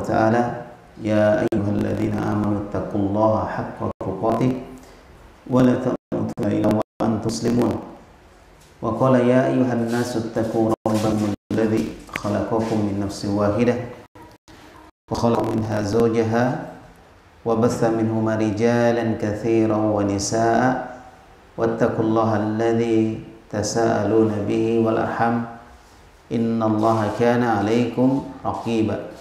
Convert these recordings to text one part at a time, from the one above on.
ta'ala, ya ayyuhalladzina amanu taqullaha haqqa tuqatih wa la tamutunna illa wa antum muslimun. Wa qala ya ayyuhan nasu ittaqu rabbakum alladzi khalaqakum min nafsin wahidah wa khalaqa minha zawjaha wa batha minhuma rijalan katsiran wa nisaa'a wattaqullaha alladzi tasaaluna bihi wal arham innallaha kana 'alaikum raqiba.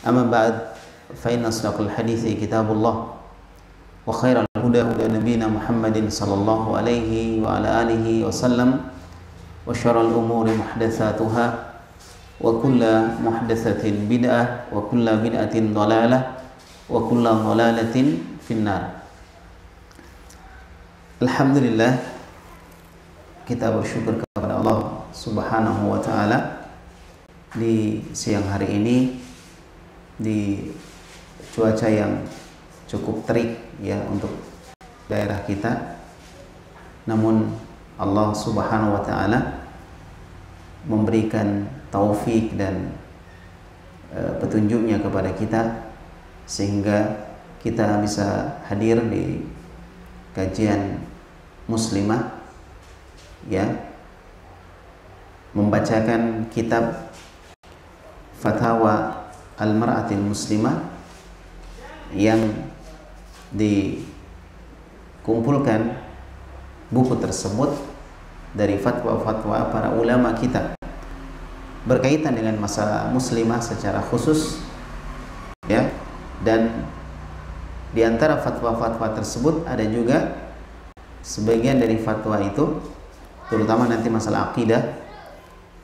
Amma ba'd, fa inna asdaqal hadithi kitabullah wa khairal huda huda nabiyyina Muhammadin sallallahu alaihi wa ala alihi wa sallam wa syarrul umuri muhdatsatuha wa kullu muhdatsatin bid'ah wa kullu bid'atin dhalalah wa kullu dhalalatin finnar. Alhamdulillah, kita bersyukur kepada Allah Subhanahu wa ta'ala di siang hari ini, di cuaca yang cukup terik ya untuk daerah kita. Namun Allah Subhanahu wa ta'ala memberikan taufik dan petunjuknya kepada kita sehingga kita bisa hadir di kajian muslimah ya, membacakan kitab Fatawa Al-Mar'atil Muslimah yang dikumpulkan buku tersebut dari fatwa-fatwa para ulama kita berkaitan dengan masalah muslimah secara khusus ya. Dan di antara fatwa-fatwa tersebut ada juga sebagian dari fatwa itu, terutama nanti masalah akidah,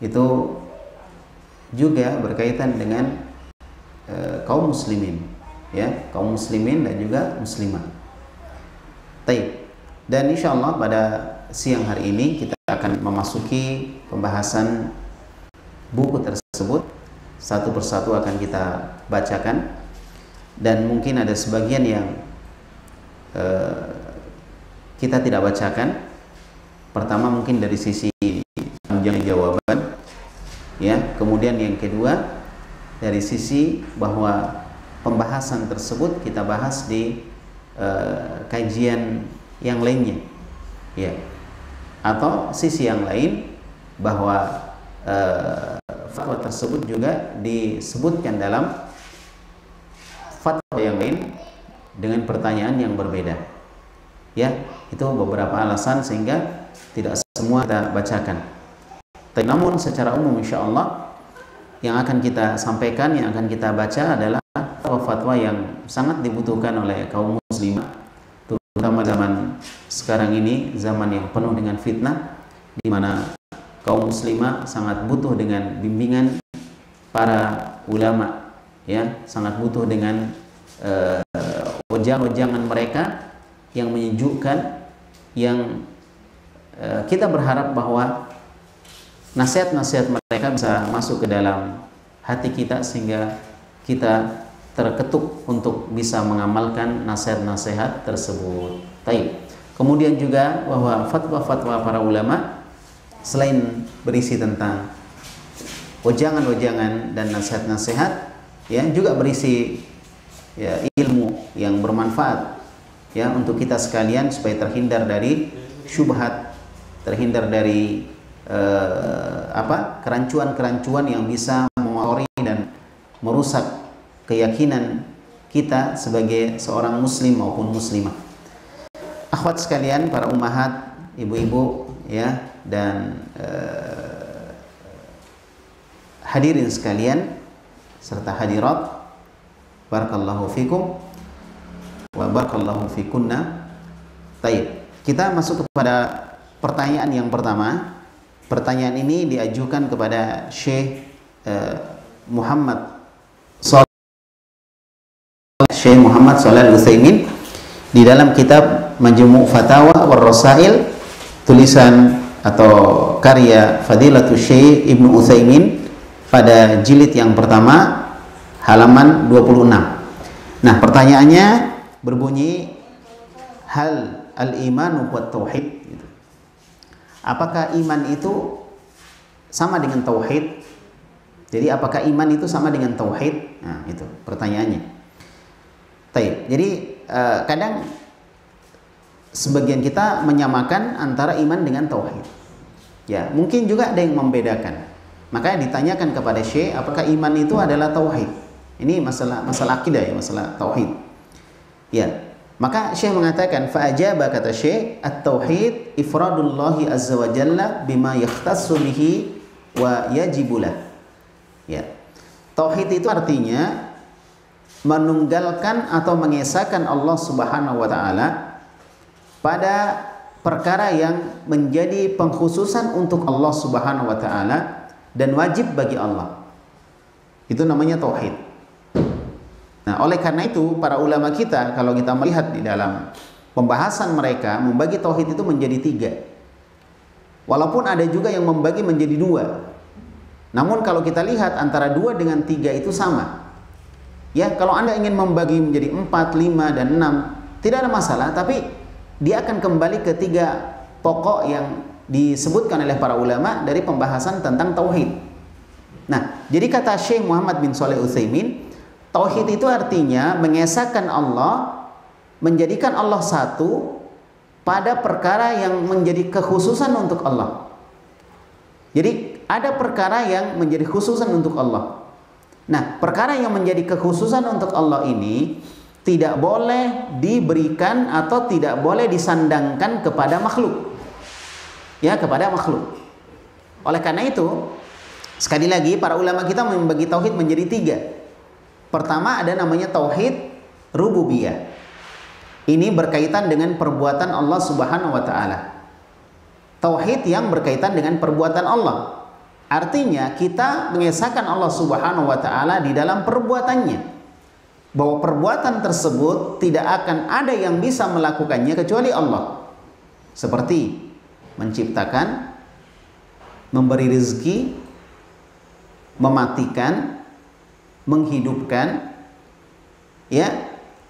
itu juga berkaitan dengan kaum muslimin ya, kaum muslimin dan juga muslimah. Taib. Dan insyaallah pada siang hari ini kita akan memasuki pembahasan buku tersebut. Satu persatu akan kita bacakan, dan mungkin ada sebagian yang kita tidak bacakan. Pertama mungkin dari sisi panjang jawaban ya, kemudian yang kedua dari sisi bahwa pembahasan tersebut kita bahas di kajian yang lainnya ya, atau sisi yang lain bahwa fatwa tersebut juga disebutkan dalam fatwa yang lain dengan pertanyaan yang berbeda ya. Itu beberapa alasan sehingga tidak semua kita bacakan. Namun secara umum insyaallah yang akan kita sampaikan, yang akan kita baca adalah fatwa-fatwa yang sangat dibutuhkan oleh kaum muslimah, terutama zaman sekarang ini, zaman yang penuh dengan fitnah, di mana kaum muslimah sangat butuh dengan bimbingan para ulama ya, sangat butuh dengan wejangan mereka yang menyejukkan, yang kita berharap bahwa nasihat-nasihat mereka bisa masuk ke dalam hati kita sehingga kita terketuk untuk bisa mengamalkan nasihat-nasihat tersebut. Taib. Kemudian juga bahwa fatwa-fatwa para ulama selain berisi tentang wejangan-wejangan dan nasihat-nasihat ya, juga berisi ya, ilmu yang bermanfaat ya untuk kita sekalian supaya terhindar dari syubhat, terhindar dari kerancuan-kerancuan yang bisa mengotori dan merusak keyakinan kita sebagai seorang muslim maupun muslimah. Akhwat sekalian, para ummahat, ibu-ibu ya, dan hadirin sekalian serta hadirat, barakallahu fikum wa barakallahu fikunna. Taib. Kita masuk kepada pertanyaan yang pertama. Pertanyaan ini diajukan kepada Syekh Muhammad Shalih Al-Utsaimin di dalam kitab Majmu' Fatawa war Rasail, tulisan atau karya Fadilatul Syekh Ibnu Utsaimin pada jilid yang pertama halaman 26. Nah, pertanyaannya berbunyi, hal al-imanu wat tauhid, apakah iman itu sama dengan tauhid? Jadi apakah iman itu sama dengan tauhid? Nah, itu pertanyaannya. Taib. Jadi kadang sebagian kita menyamakan antara iman dengan tauhid. Ya, mungkin juga ada yang membedakan. Makanya ditanyakan kepada Syekh, apakah iman itu adalah tauhid? Ini masalah akidah ya, masalah tauhid. Ya. Maka Syekh mengatakan fa'ajaba, kata Syekh, at-tauhid ifradullahi azza wa jalla bima yakhtassu bihi wa yajibulah. Ya. Tauhid itu artinya menunggalkan atau mengesahkan Allah Subhanahu wa taala pada perkara yang menjadi pengkhususan untuk Allah Subhanahu wa taala dan wajib bagi Allah. Itu namanya tauhid. Nah, oleh karena itu para ulama kita, kalau kita melihat di dalam pembahasan mereka, membagi tauhid itu menjadi 3. Walaupun ada juga yang membagi menjadi 2. Namun kalau kita lihat antara 2 dengan 3 itu sama. Ya, kalau Anda ingin membagi menjadi 4, 5 dan 6, tidak ada masalah, tapi dia akan kembali ke 3 pokok yang disebutkan oleh para ulama dari pembahasan tentang tauhid. Nah, jadi kata Syekh Muhammad bin Shalih Utsaimin, tauhid itu artinya mengesahkan Allah, menjadikan Allah satu pada perkara yang menjadi kekhususan untuk Allah. Jadi ada perkara yang menjadi khususan untuk Allah. Nah, perkara yang menjadi kekhususan untuk Allah ini tidak boleh diberikan atau tidak boleh disandangkan kepada makhluk. Ya, kepada makhluk. Oleh karena itu, sekali lagi para ulama kita membagi tauhid menjadi 3. Pertama ada namanya tauhid rububiyah. Ini berkaitan dengan perbuatan Allah Subhanahu wa taala. Tauhid yang berkaitan dengan perbuatan Allah. Artinya kita mengesahkan Allah Subhanahu wa taala di dalam perbuatannya. Bahwa perbuatan tersebut tidak akan ada yang bisa melakukannya kecuali Allah. Seperti menciptakan, memberi rezeki, mematikan, menghidupkan, ya,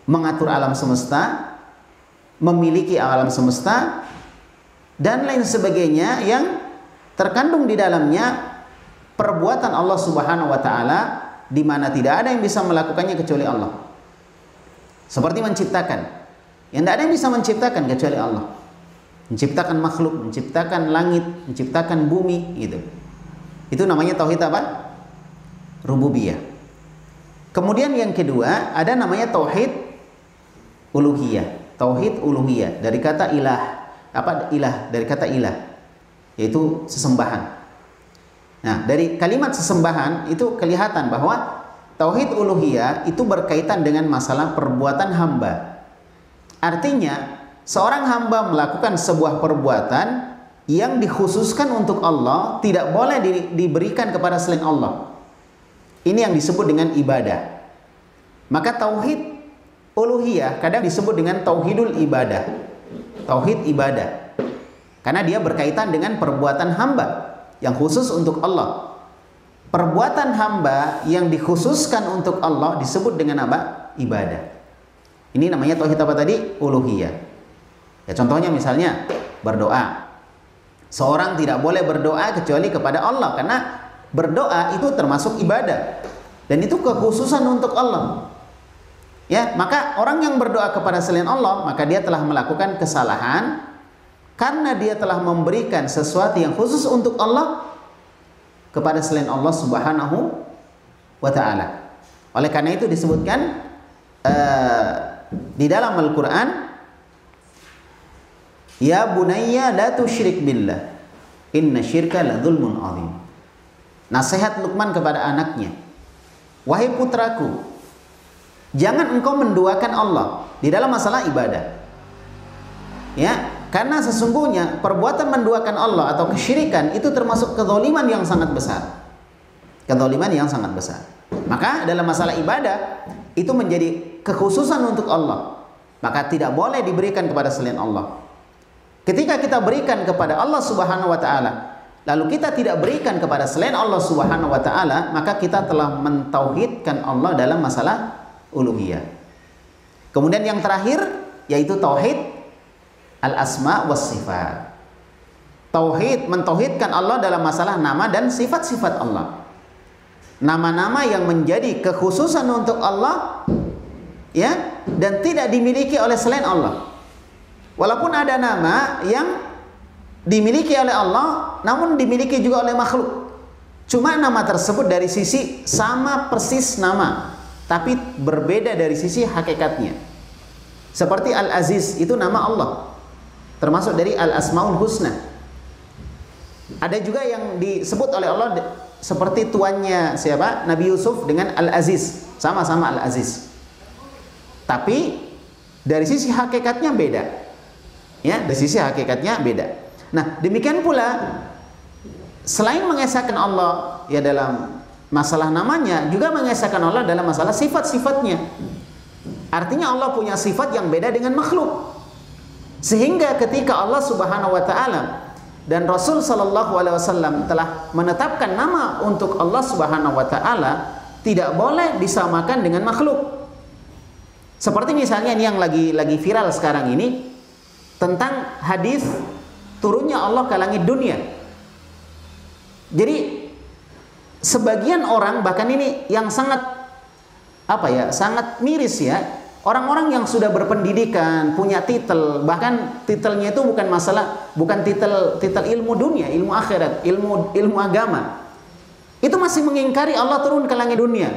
mengatur alam semesta, memiliki alam semesta, dan lain sebagainya yang terkandung di dalamnya perbuatan Allah Subhanahu wa taala, di mana tidak ada yang bisa melakukannya kecuali Allah. Seperti menciptakan, yang tidak ada yang bisa menciptakan kecuali Allah. Menciptakan makhluk, menciptakan langit, menciptakan bumi, gitu. Itu namanya tauhid apa? Rububiyah. Kemudian yang kedua ada namanya tauhid uluhiyah. Tauhid uluhiyah dari kata ilah. Apa ilah? Dari kata ilah, yaitu sesembahan. Nah, dari kalimat sesembahan itu kelihatan bahwa tauhid uluhiyah itu berkaitan dengan masalah perbuatan hamba. Artinya, seorang hamba melakukan sebuah perbuatan yang dikhususkan untuk Allah, tidak boleh diberikan kepada selain Allah. Ini yang disebut dengan ibadah. Maka tauhid uluhiyah kadang disebut dengan tauhidul ibadah. Tauhid ibadah. Karena dia berkaitan dengan perbuatan hamba yang khusus untuk Allah. Perbuatan hamba yang dikhususkan untuk Allah disebut dengan apa? Ibadah. Ini namanya tauhid apa tadi? Uluhiyah. Ya, contohnya misalnya berdoa. Seorang tidak boleh berdoa kecuali kepada Allah, karena berdoa itu termasuk ibadah dan itu kekhususan untuk Allah. Ya, maka orang yang berdoa kepada selain Allah, maka dia telah melakukan kesalahan karena dia telah memberikan sesuatu yang khusus untuk Allah kepada selain Allah Subhanahu wa taala. Oleh karena itu disebutkan di dalam Al-Qur'an, ya bunayya la tusyrik billah inna syirka la dzulmun adzim. Nasihat Luqman kepada anaknya, wahai putraku, jangan engkau menduakan Allah di dalam masalah ibadah. Ya, karena sesungguhnya perbuatan menduakan Allah atau kesyirikan itu termasuk kezaliman yang sangat besar. Kezaliman yang sangat besar. Maka dalam masalah ibadah itu menjadi kekhususan untuk Allah. Maka tidak boleh diberikan kepada selain Allah. Ketika kita berikan kepada Allah Subhanahu wa taala, lalu kita tidak berikan kepada selain Allah Subhanahu wa taala, maka kita telah mentauhidkan Allah dalam masalah uluhiyah. Kemudian yang terakhir yaitu tauhid al-asma was sifat. Tauhid mentauhidkan Allah dalam masalah nama dan sifat-sifat Allah. nama-nama yang menjadi kekhususan untuk Allah, ya, dan tidak dimiliki oleh selain Allah. Walaupun ada nama yang dimiliki oleh Allah, namun dimiliki juga oleh makhluk. Cuma nama tersebut dari sisi sama persis nama, tapi berbeda dari sisi hakikatnya. Seperti Al-Aziz, itu nama Allah, termasuk dari Al-Asmaul Husna. Ada juga yang disebut oleh Allah seperti tuannya siapa? Nabi Yusuf dengan Al-Aziz, sama-sama Al-Aziz. Tapi dari sisi hakikatnya beda. Ya, dari sisi hakikatnya beda. Nah, demikian pula selain mengesahkan Allah ya dalam masalah namanya, juga mengesahkan Allah dalam masalah sifat-sifatnya. Artinya Allah punya sifat yang beda dengan makhluk. Sehingga ketika Allah Subhanahu wa taala dan Rasul sallallahu alaihi wasallam telah menetapkan nama untuk Allah Subhanahu wa taala, tidak boleh disamakan dengan makhluk. Seperti misalnya ini yang lagi viral sekarang ini tentang hadis turunnya Allah ke langit dunia. Jadi sebagian orang, bahkan ini yang sangat sangat miris ya, orang-orang yang sudah berpendidikan, punya titel, bahkan titelnya itu bukan titel ilmu dunia, ilmu akhirat, ilmu agama. Itu masih mengingkari Allah turun ke langit dunia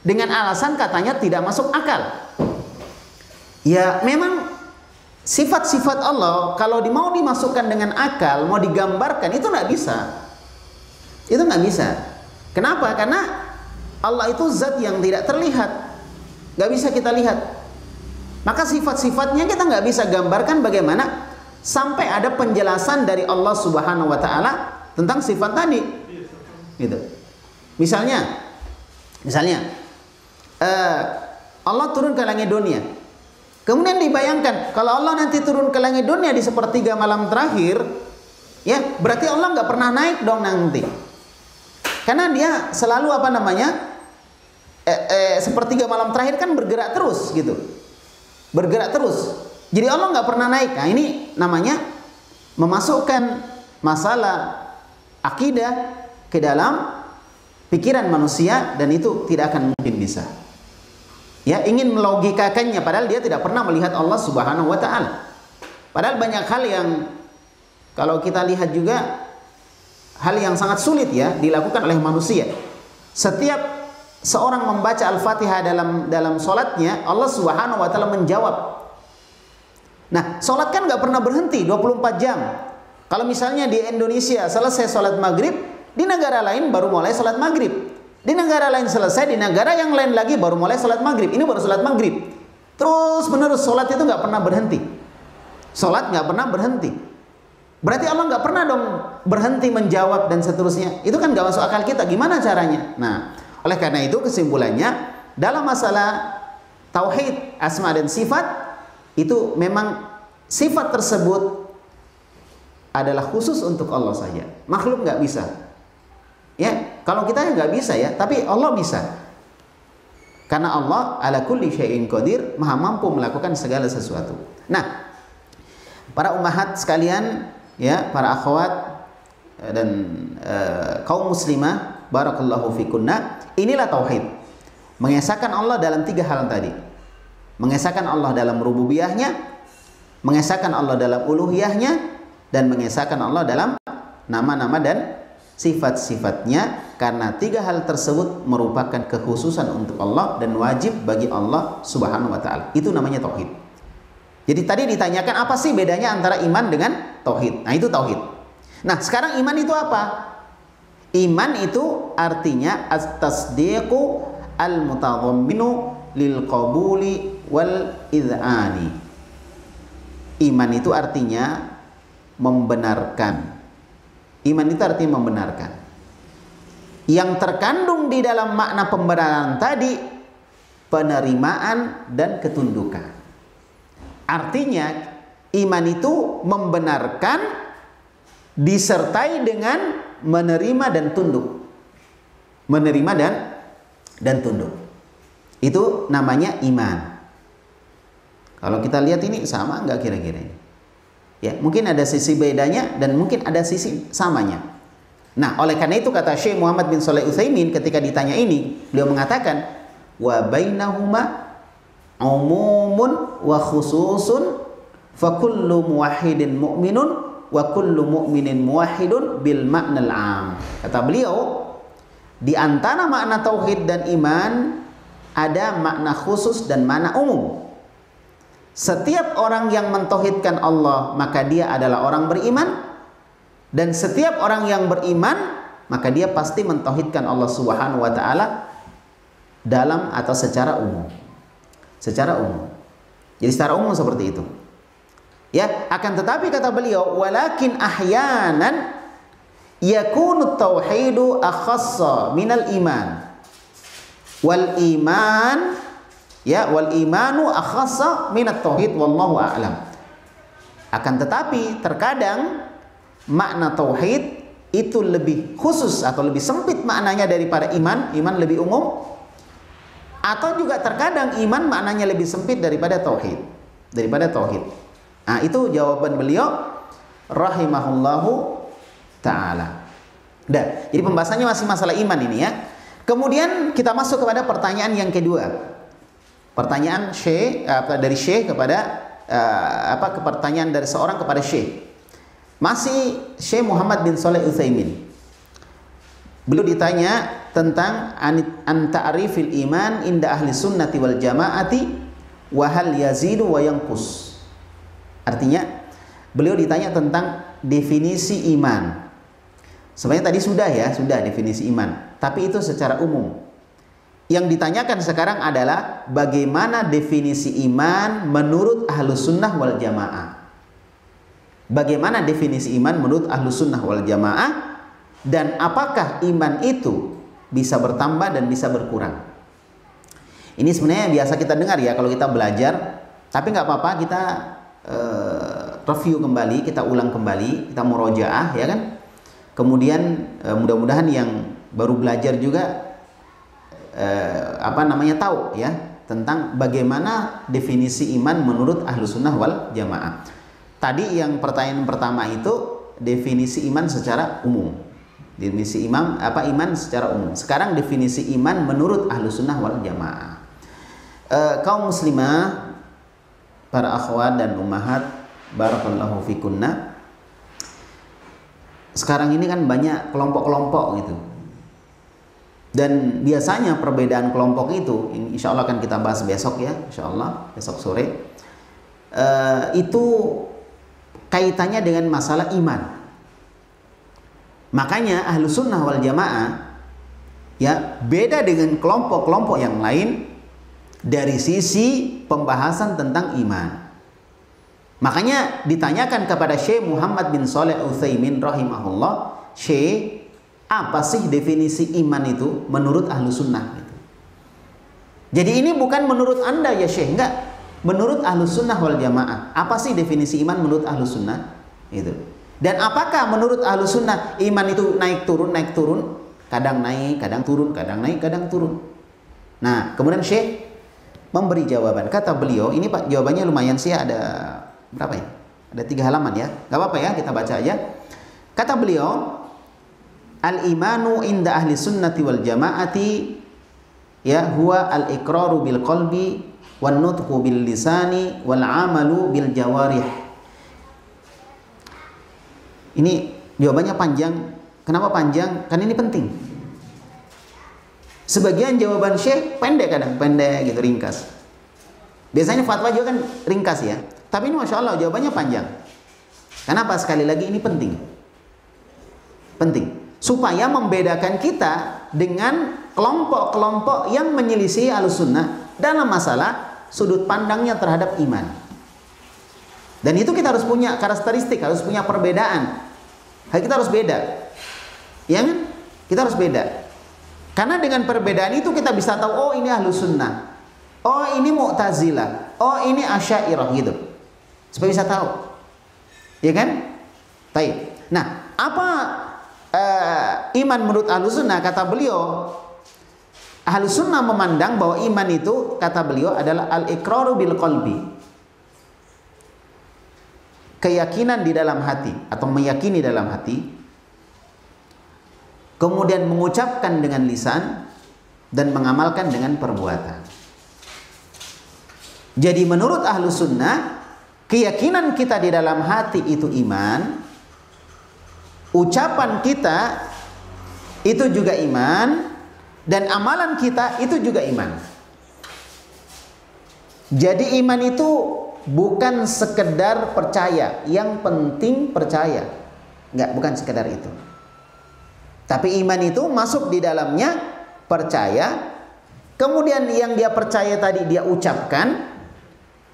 dengan alasan katanya tidak masuk akal. Ya, memang sifat-sifat Allah kalau mau dimasukkan dengan akal, mau digambarkan, itu nggak bisa. Itu nggak bisa. Kenapa? Karena Allah itu zat yang tidak terlihat, nggak bisa kita lihat. Maka sifat-sifatnya kita nggak bisa gambarkan bagaimana sampai ada penjelasan dari Allah Subhanahu wa taala tentang sifat tadi. Gitu. Misalnya Allah turun ke langit dunia. Kemudian dibayangkan kalau Allah nanti turun ke langit dunia di sepertiga malam terakhir, ya berarti Allah nggak pernah naik dong nanti. Karena dia selalu sepertiga malam terakhir kan bergerak terus gitu. Bergerak terus. Jadi Allah nggak pernah naik. Nah, ini namanya memasukkan masalah akidah ke dalam pikiran manusia, dan itu tidak akan mungkin bisa. Ya, ingin melogikakannya padahal dia tidak pernah melihat Allah Subhanahu wa taala. Padahal banyak hal yang kalau kita lihat juga hal yang sangat sulit ya dilakukan oleh manusia. Setiap seorang membaca Al-Fatihah dalam salatnya, Allah Subhanahu wa taala menjawab. Nah, salat kan nggak pernah berhenti 24 jam. Kalau misalnya di Indonesia selesai salat maghrib, di negara lain baru mulai salat maghrib. Di negara lain selesai, di negara yang lain lagi baru mulai salat maghrib. Ini baru salat maghrib. Terus menerus salat itu nggak pernah berhenti. Salat nggak pernah berhenti. Berarti Allah nggak pernah dong berhenti menjawab dan seterusnya. Itu kan nggak masuk akal kita. Gimana caranya? Nah, oleh karena itu kesimpulannya dalam masalah tauhid asma dan sifat itu memang sifat tersebut adalah khusus untuk Allah saja. Makhluk nggak bisa. Ya, kalau kita nggak bisa ya, tapi Allah bisa. Karena Allah ala kulli syai'in qadir, maha mampu melakukan segala sesuatu. Nah, para ummahat sekalian, ya, para akhwat dan kaum muslimah, barakallahu fikunna, inilah tauhid. Mengesahkan Allah dalam 3 hal tadi. Mengesahkan Allah dalam rububiyahnya, mengesahkan Allah dalam uluhiyahnya, dan mengesahkan Allah dalam nama-nama dan sifat-sifatnya, karena 3 hal tersebut merupakan kekhususan untuk Allah dan wajib bagi Allah Subhanahu wa taala. Itu namanya tauhid. Jadi tadi ditanyakan apa sih bedanya antara iman dengan tauhid. Nah, itu tauhid. Nah, sekarang iman itu apa? Iman itu artinya at-tasdiqu al-mutadhamminu lil qabuli wal idhani. Iman itu artinya membenarkan. Iman itu artinya membenarkan. Yang terkandung di dalam makna pembenaran tadi, penerimaan dan ketundukan. Artinya iman itu membenarkan disertai dengan menerima dan tunduk. Menerima dan tunduk. Itu namanya iman. Kalau kita lihat ini sama enggak kira-kira ini? Ya, mungkin ada sisi bedanya dan mungkin ada sisi samanya. Nah, oleh karena itu kata Syekh Muhammad bin Shalih Utsaimin ketika ditanya ini, beliau mengatakan wa bainahuma umumun wa khususun fa kullu muwahhidin mu'minun wa kullu mu'minin muwahhidun bil ma'nal 'am. Kata beliau, di antara makna tauhid dan iman ada makna khusus dan makna umum. Setiap orang yang mentauhidkan Allah maka dia adalah orang beriman, dan setiap orang yang beriman maka dia pasti mentauhidkan Allah Subhanahu wa taala dalam atau secara umum. Secara umum. Jadi secara umum seperti itu. Ya, akan tetapi kata beliau, walakin ahyanan yakunu tauhidu akhassa minal iman. Wal iman wal imanu akhassa minat tauhid wallahu a'lam. Akan tetapi terkadang makna tauhid itu lebih khusus atau lebih sempit maknanya daripada iman. Iman lebih umum. Atau juga terkadang iman maknanya lebih sempit daripada tauhid. Nah, itu jawaban beliau rahimahullahu ta'ala. Jadi pembahasannya masih masalah iman ini ya. Kemudian kita masuk kepada pertanyaan yang kedua. Pertanyaan dari Syekh kepada pertanyaan dari seorang kepada Syekh. Masih Syekh Muhammad bin Shalih Utsaimin. Beliau ditanya tentang an-ta'rifil iman inda ahli sunnati wal jamaati wa hal yazidu wa yanqus. Artinya beliau ditanya tentang definisi iman. Sebenarnya tadi sudah definisi iman, tapi itu secara umum. Yang ditanyakan sekarang adalah bagaimana definisi iman menurut Ahlus Sunnah wal Jamaah. Bagaimana definisi iman menurut Ahlus Sunnah wal Jamaah, dan apakah iman itu bisa bertambah dan bisa berkurang. Ini sebenarnya biasa kita dengar ya kalau kita belajar, tapi nggak apa-apa kita review kembali, kita ulang kembali, kita murojaah ya kan. Kemudian mudah-mudahan yang baru belajar juga tahu ya tentang bagaimana definisi iman menurut Ahlus Sunnah wal Jamaah. Tadi yang pertanyaan pertama itu definisi iman secara umum. Definisi iman secara umum. Sekarang definisi iman menurut Ahlus Sunnah wal Jamaah. Kaum muslimah, para akhwat dan ummahat, barakallahu fikunna. Sekarang ini kan banyak kelompok-kelompok gitu. Dan biasanya perbedaan kelompok itu, insya Allah akan kita bahas besok ya, insya Allah besok sore. Itu kaitannya dengan masalah iman. Makanya Ahlus Sunnah wal Jamaah ya beda dengan kelompok-kelompok yang lain dari sisi pembahasan tentang iman. Makanya ditanyakan kepada Syekh Muhammad bin Shalih Utsaimin rahimahullah, Syekh, apa sih definisi iman itu menurut Ahlus Sunnah? Gitu. Jadi ini bukan menurut Anda ya Syekh, enggak. Menurut Ahlus Sunnah wal Jamaah, apa sih definisi iman menurut Ahlus Sunnah? Gitu. Dan apakah menurut Ahlus Sunnah iman itu naik turun, kadang naik, kadang turun, kadang naik, kadang turun. Nah, kemudian Syekh memberi jawaban. Kata beliau, ini Pak jawabannya lumayan sih, ada berapa ya? Ada 3 halaman ya. Gak apa-apa ya, kita baca aja. Kata beliau, al-imanu inda ahli sunnati wal jamaati ya huwa al-iqraru bil qalbi wan nutqu bil lisani wal amalu bil jawarih. Ini jawabannya panjang. Kenapa panjang? Karena ini penting. Sebagian jawaban Syekh pendek, kadang pendek gitu, ringkas. Biasanya fatwa juga kan ringkas ya. Tapi ini Masya Allah jawabannya panjang. Kenapa? Sekali lagi ini penting. Penting. Supaya membedakan kita dengan kelompok-kelompok yang menyelisih Ahlus Sunnah dalam masalah sudut pandangnya terhadap iman. Dan itu kita harus punya karakteristik, harus punya perbedaan. Kita harus beda. Ya kan? Kita harus beda. Karena dengan perbedaan itu kita bisa tahu, oh ini Ahlus Sunnah, oh ini Mu'tazilah, oh ini Asy'ariyah gitu. Supaya bisa tahu. Ya kan? Baik. Nah, apa iman menurut Ahlus Sunnah? Kata beliau, Ahlus Sunnah memandang bahwa iman itu, kata beliau, adalah al-iqraru bil qalbi. Keyakinan di dalam hati atau meyakini dalam hati, kemudian mengucapkan dengan lisan, dan mengamalkan dengan perbuatan. Jadi menurut ahlu sunnah, keyakinan kita di dalam hati itu iman, ucapan kita itu juga iman, dan amalan kita itu juga iman. Jadi iman itu bukan sekedar percaya, yang penting percaya. Enggak, bukan sekedar itu. Tapi iman itu masuk di dalamnya percaya, kemudian yang dia percaya tadi dia ucapkan,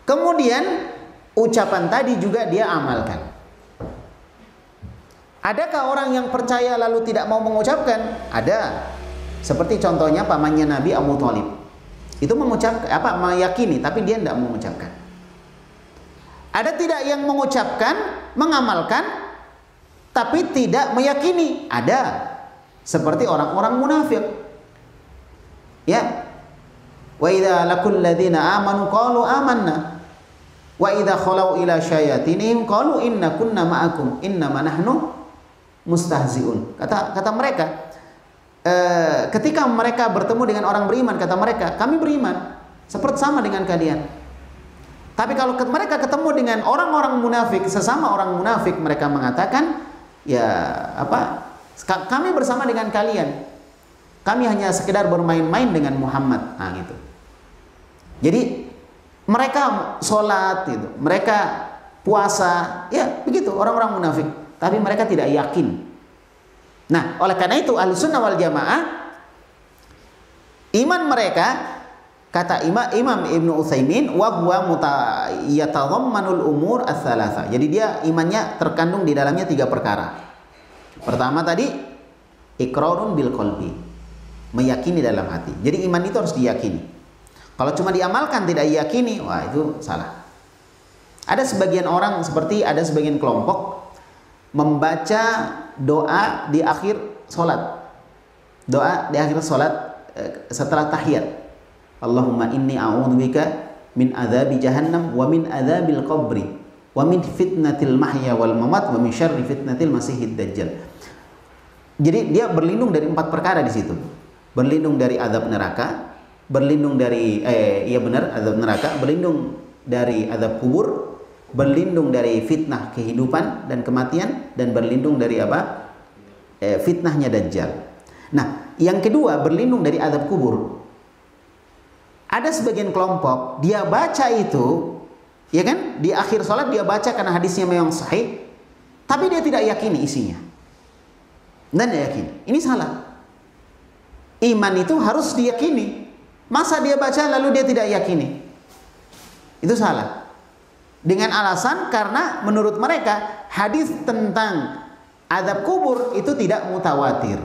kemudian ucapan tadi juga dia amalkan. Adakah orang yang percaya lalu tidak mau mengucapkan? Ada. Seperti contohnya pamannya Nabi Abu Thalib. Itu mengucapkan meyakini, tapi dia tidak mengucapkan. Ada tidak yang mengucapkan, mengamalkan, tapi tidak meyakini? Ada. Seperti orang-orang munafik. Ya. Wa idza laqul ladzina amanu qalu amanna. Wa idza khalau ila syayatinihim qalu inna kunna ma'akum innama nahnu mustahziun. Kata mereka, ketika mereka bertemu dengan orang beriman, kata mereka, kami beriman seperti sama dengan kalian. Tapi kalau mereka ketemu dengan orang-orang munafik, sesama orang munafik, mereka mengatakan, ya kami bersama dengan kalian. Kami hanya sekedar bermain-main dengan Muhammad. Nah, gitu. Jadi mereka sholat, gitu. Mereka puasa, ya begitu orang-orang munafik. Tapi mereka tidak yakin. Nah, oleh karena itu Ahlussunnah wal Jamaah, iman mereka, kata Imam Ibnu Utsaimin, wa huwa yatadhammanul umur ats-tsalatsa. Jadi dia imannya terkandung di dalamnya 3 perkara. Pertama tadi, iqrarun bil qalbi, meyakini dalam hati. Jadi iman itu harus diyakini. Kalau cuma diamalkan tidak diyakini, wah itu salah. Ada sebagian orang, seperti ada sebagian kelompok membaca doa di akhir sholat. Doa di akhir sholat setelah tahiyat. Allahumma inni a'udzubika min adzabi jahannam wa min adzabil qabri wa min fitnatil mahya wal mamat wa min syarri fitnatil masihid dajjal. Jadi dia berlindung dari 4 perkara di situ. Berlindung dari azab neraka, berlindung dari azab neraka, berlindung dari azab kubur, berlindung dari fitnah kehidupan dan kematian, dan berlindung dari fitnahnya Dajjal. Nah, yang kedua berlindung dari azab kubur. Ada sebagian kelompok dia baca itu, ya kan, di akhir sholat dia baca karena hadisnya memang sahih, tapi dia tidak yakini isinya. Dan dia yakin, ini salah. Iman itu harus diyakini. Masa dia baca lalu dia tidak yakini? Itu salah. Dengan alasan karena menurut mereka hadis tentang azab kubur itu tidak mutawatir.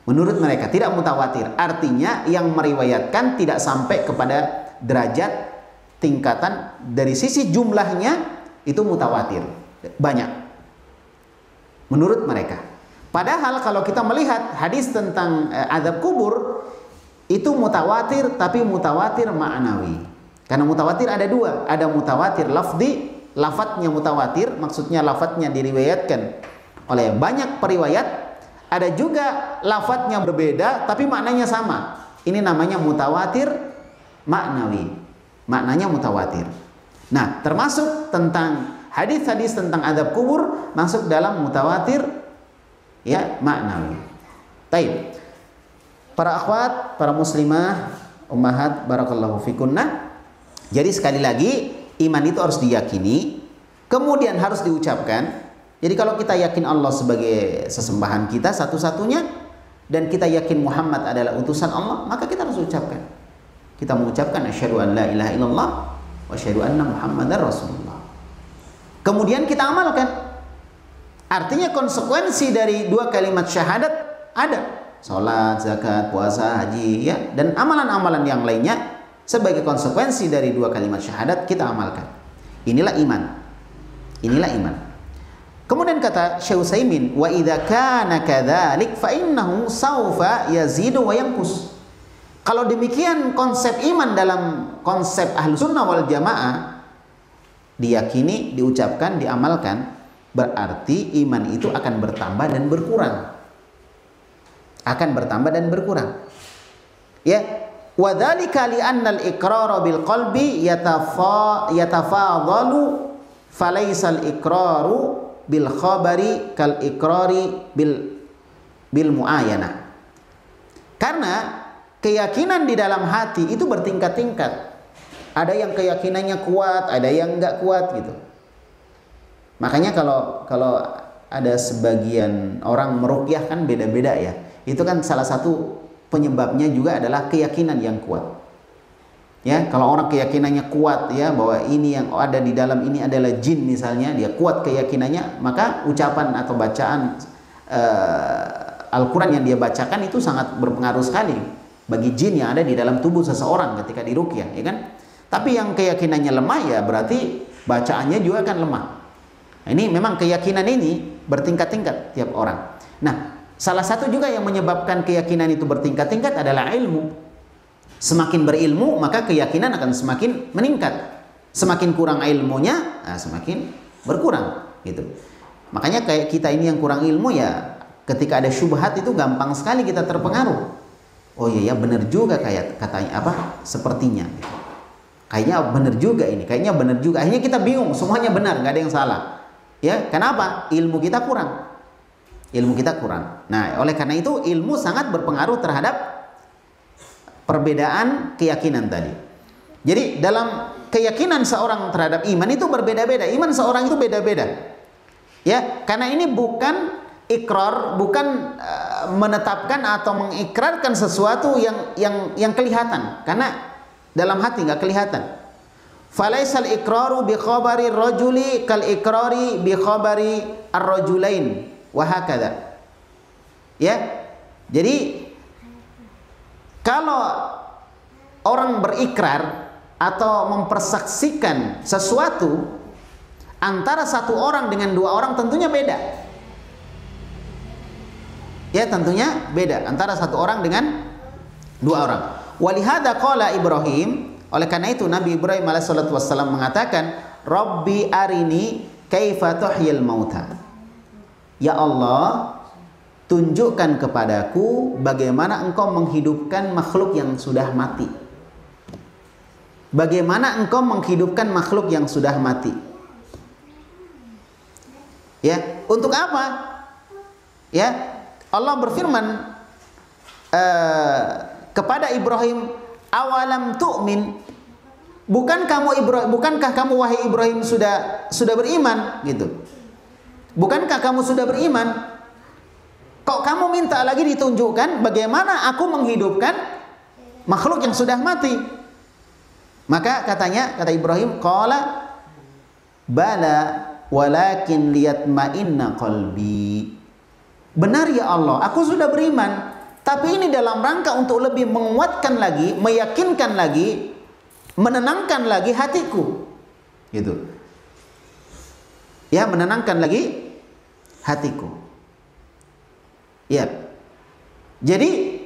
Menurut mereka tidak mutawatir. Artinya yang meriwayatkan tidak sampai kepada derajat tingkatan dari sisi jumlahnya itu mutawatir. Banyak. Menurut mereka. Padahal kalau kita melihat hadis tentang azab kubur itu mutawatir, tapi mutawatir ma'nawi. Karena mutawatir ada 2, ada mutawatir lafzi, lafadznya mutawatir, maksudnya lafadznya diriwayatkan oleh banyak periwayat. Ada juga lafadznya berbeda tapi maknanya sama. Ini namanya mutawatir ma'nawi. Maknanya mutawatir. Nah, termasuk tentang hadis-hadis tentang azab kubur masuk dalam mutawatir ya maknawi. Taib. Para akhwat, para muslimah, ummahat, barakallahu fikunna. Jadi sekali lagi, iman itu harus diyakini, kemudian harus diucapkan. Jadi kalau kita yakin Allah sebagai sesembahan kita satu-satunya, dan kita yakin Muhammad adalah utusan Allah, maka kita harus ucapkan. Kita mengucapkan asyhadu an la ilaha illallah wa asyhadu anna Muhammadar Rasulullah. Kemudian kita amalkan. Artinya konsekuensi dari 2 kalimat syahadat ada. Salat, zakat, puasa, haji, ya, dan amalan-amalan yang lainnya sebagai konsekuensi dari 2 kalimat syahadat kita amalkan. Inilah iman. Inilah iman. Kemudian kata Syekh Utsaimin, wa idza kana kadzalik fa innahu saufa yazidu wa yanqus. Kalau demikian konsep iman dalam konsep Ahlussunnah wal Jamaah, diyakini, diucapkan, diamalkan, berarti iman itu akan bertambah dan berkurang. akan bertambah dan berkurang. Ya, wa dzalika li anna al-iqrara bil qalbi yatafadalu falaysa al-iqraru bil khabari kal iqrari bil muayyanah. Karena keyakinan di dalam hati itu bertingkat-tingkat. Ada yang keyakinannya kuat, ada yang enggak kuat gitu. Makanya kalau ada sebagian orang meruqyah kan beda-beda ya. Itu kan salah satu penyebabnya juga adalah keyakinan yang kuat. Ya, kalau orang keyakinannya kuat ya bahwa ini yang ada di dalam ini adalah jin misalnya, dia kuat keyakinannya, maka ucapan atau bacaan Al-Quran yang dia bacakan itu sangat berpengaruh sekali bagi jin yang ada di dalam tubuh seseorang ketika diruqyah, ya kan? Tapi yang keyakinannya lemah ya berarti bacaannya juga akan lemah. Nah, ini memang keyakinan ini bertingkat-tingkat tiap orang. Nah, salah satu juga yang menyebabkan keyakinan itu bertingkat-tingkat adalah ilmu. Semakin berilmu maka keyakinan akan semakin meningkat. Semakin kurang ilmunya, semakin berkurang gitu. Makanya kayak kita ini yang kurang ilmu ya, ketika ada syubhat itu gampang sekali kita terpengaruh. Oh iya ya benar juga kayak katanya apa sepertinya gitu. Kayaknya benar juga ini, kayaknya benar juga. Akhirnya kita bingung, semuanya benar, nggak ada yang salah. Ya, kenapa? Ilmu kita kurang. Ilmu kita kurang. Nah, oleh karena itu ilmu sangat berpengaruh terhadap perbedaan keyakinan tadi. Jadi dalam keyakinan seorang terhadap iman itu berbeda-beda. Iman seorang itu beda-beda. Ya, karena ini bukan ikrar, bukan menetapkan atau mengikrarkan sesuatu yang kelihatan. Karena dalam hati nggak kelihatan. Falaisal iqraru bi khabari rajuli kal iqrari bi khabari ar-rajulain wa hakadha. Ya. Jadi kalau orang berikrar atau mempersaksikan sesuatu antara satu orang dengan dua orang tentunya beda. Ya, tentunya beda antara satu orang dengan dua orang. Walihada qala Ibrahim, oleh karena itu Nabi Ibrahim alaihissalatu wassalam mengatakan, Rabbi arini kaifa tuhyil mauta. Ya Allah, tunjukkan kepadaku bagaimana engkau menghidupkan makhluk yang sudah mati. Bagaimana engkau menghidupkan makhluk yang sudah mati. Ya, untuk apa? Ya, Allah berfirman kepada Ibrahim, awalam tu'min, bukankah kamu wahai Ibrahim sudah beriman gitu. Bukankah kamu sudah beriman? Kok kamu minta lagi ditunjukkan bagaimana aku menghidupkan makhluk yang sudah mati? Maka kata Ibrahim, qala bala walakin liyatma'inna qalbi. Benar ya Allah, aku sudah beriman. Tapi ini dalam rangka untuk lebih menguatkan lagi, meyakinkan lagi, menenangkan lagi hatiku. Gitu. Ya, menenangkan lagi hatiku. Ya. Jadi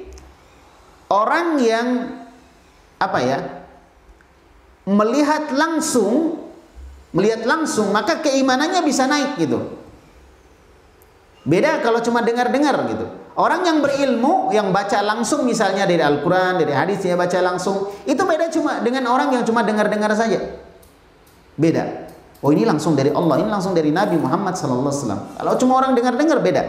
orang yang melihat langsung maka keimanannya bisa naik gitu. Beda kalau cuma dengar-dengar gitu. Orang yang berilmu, yang baca langsung misalnya dari Al-Quran, dari hadis dia baca langsung, itu beda cuma dengan orang yang cuma dengar-dengar saja. Beda. Oh ini langsung dari Allah, ini langsung dari Nabi Muhammad SAW. Kalau cuma orang dengar-dengar beda.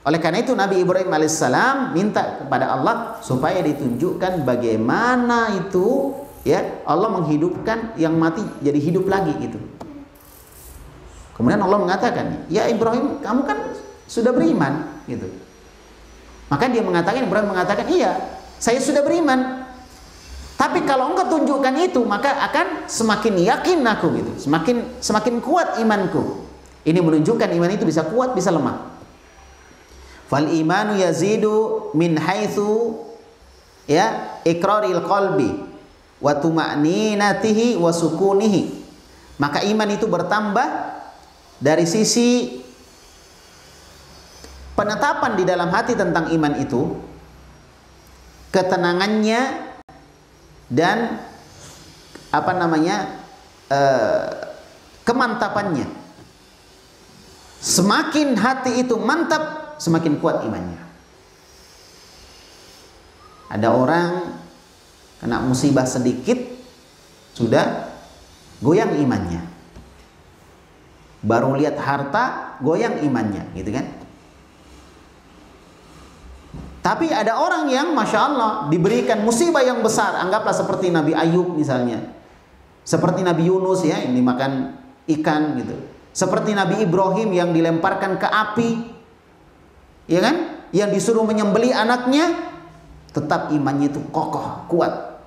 Oleh karena itu Nabi Ibrahim alaihissalam minta kepada Allah supaya ditunjukkan bagaimana itu ya Allah menghidupkan yang mati jadi hidup lagi gitu. Kemudian Allah mengatakan, ya Ibrahim kamu kan sudah beriman gitu. Maka Ibrahim mengatakan, iya, saya sudah beriman. Tapi kalau engkau tunjukkan itu, maka akan semakin yakin aku gitu. Semakin kuat imanku. Ini menunjukkan iman itu bisa kuat, bisa lemah. Fal imanu yazidu min haitsu ya iqraril qalbi wa tuma'ninatihi wa sukunihi. Maka iman itu bertambah dari sisi penetapan di dalam hati tentang iman itu, ketenangannya dan kemantapannya. Semakin hati itu mantap, semakin kuat imannya. Ada orang kena musibah sedikit sudah goyang imannya. Baru lihat harta goyang imannya, gitu kan? Tapi ada orang yang Masya Allah diberikan musibah yang besar. Anggaplah seperti Nabi Ayub misalnya, seperti Nabi Yunus ya, yang dimakan ikan gitu, seperti Nabi Ibrahim yang dilemparkan ke api, ya kan, yang disuruh menyembelih anaknya, tetap imannya itu kokoh, kuat.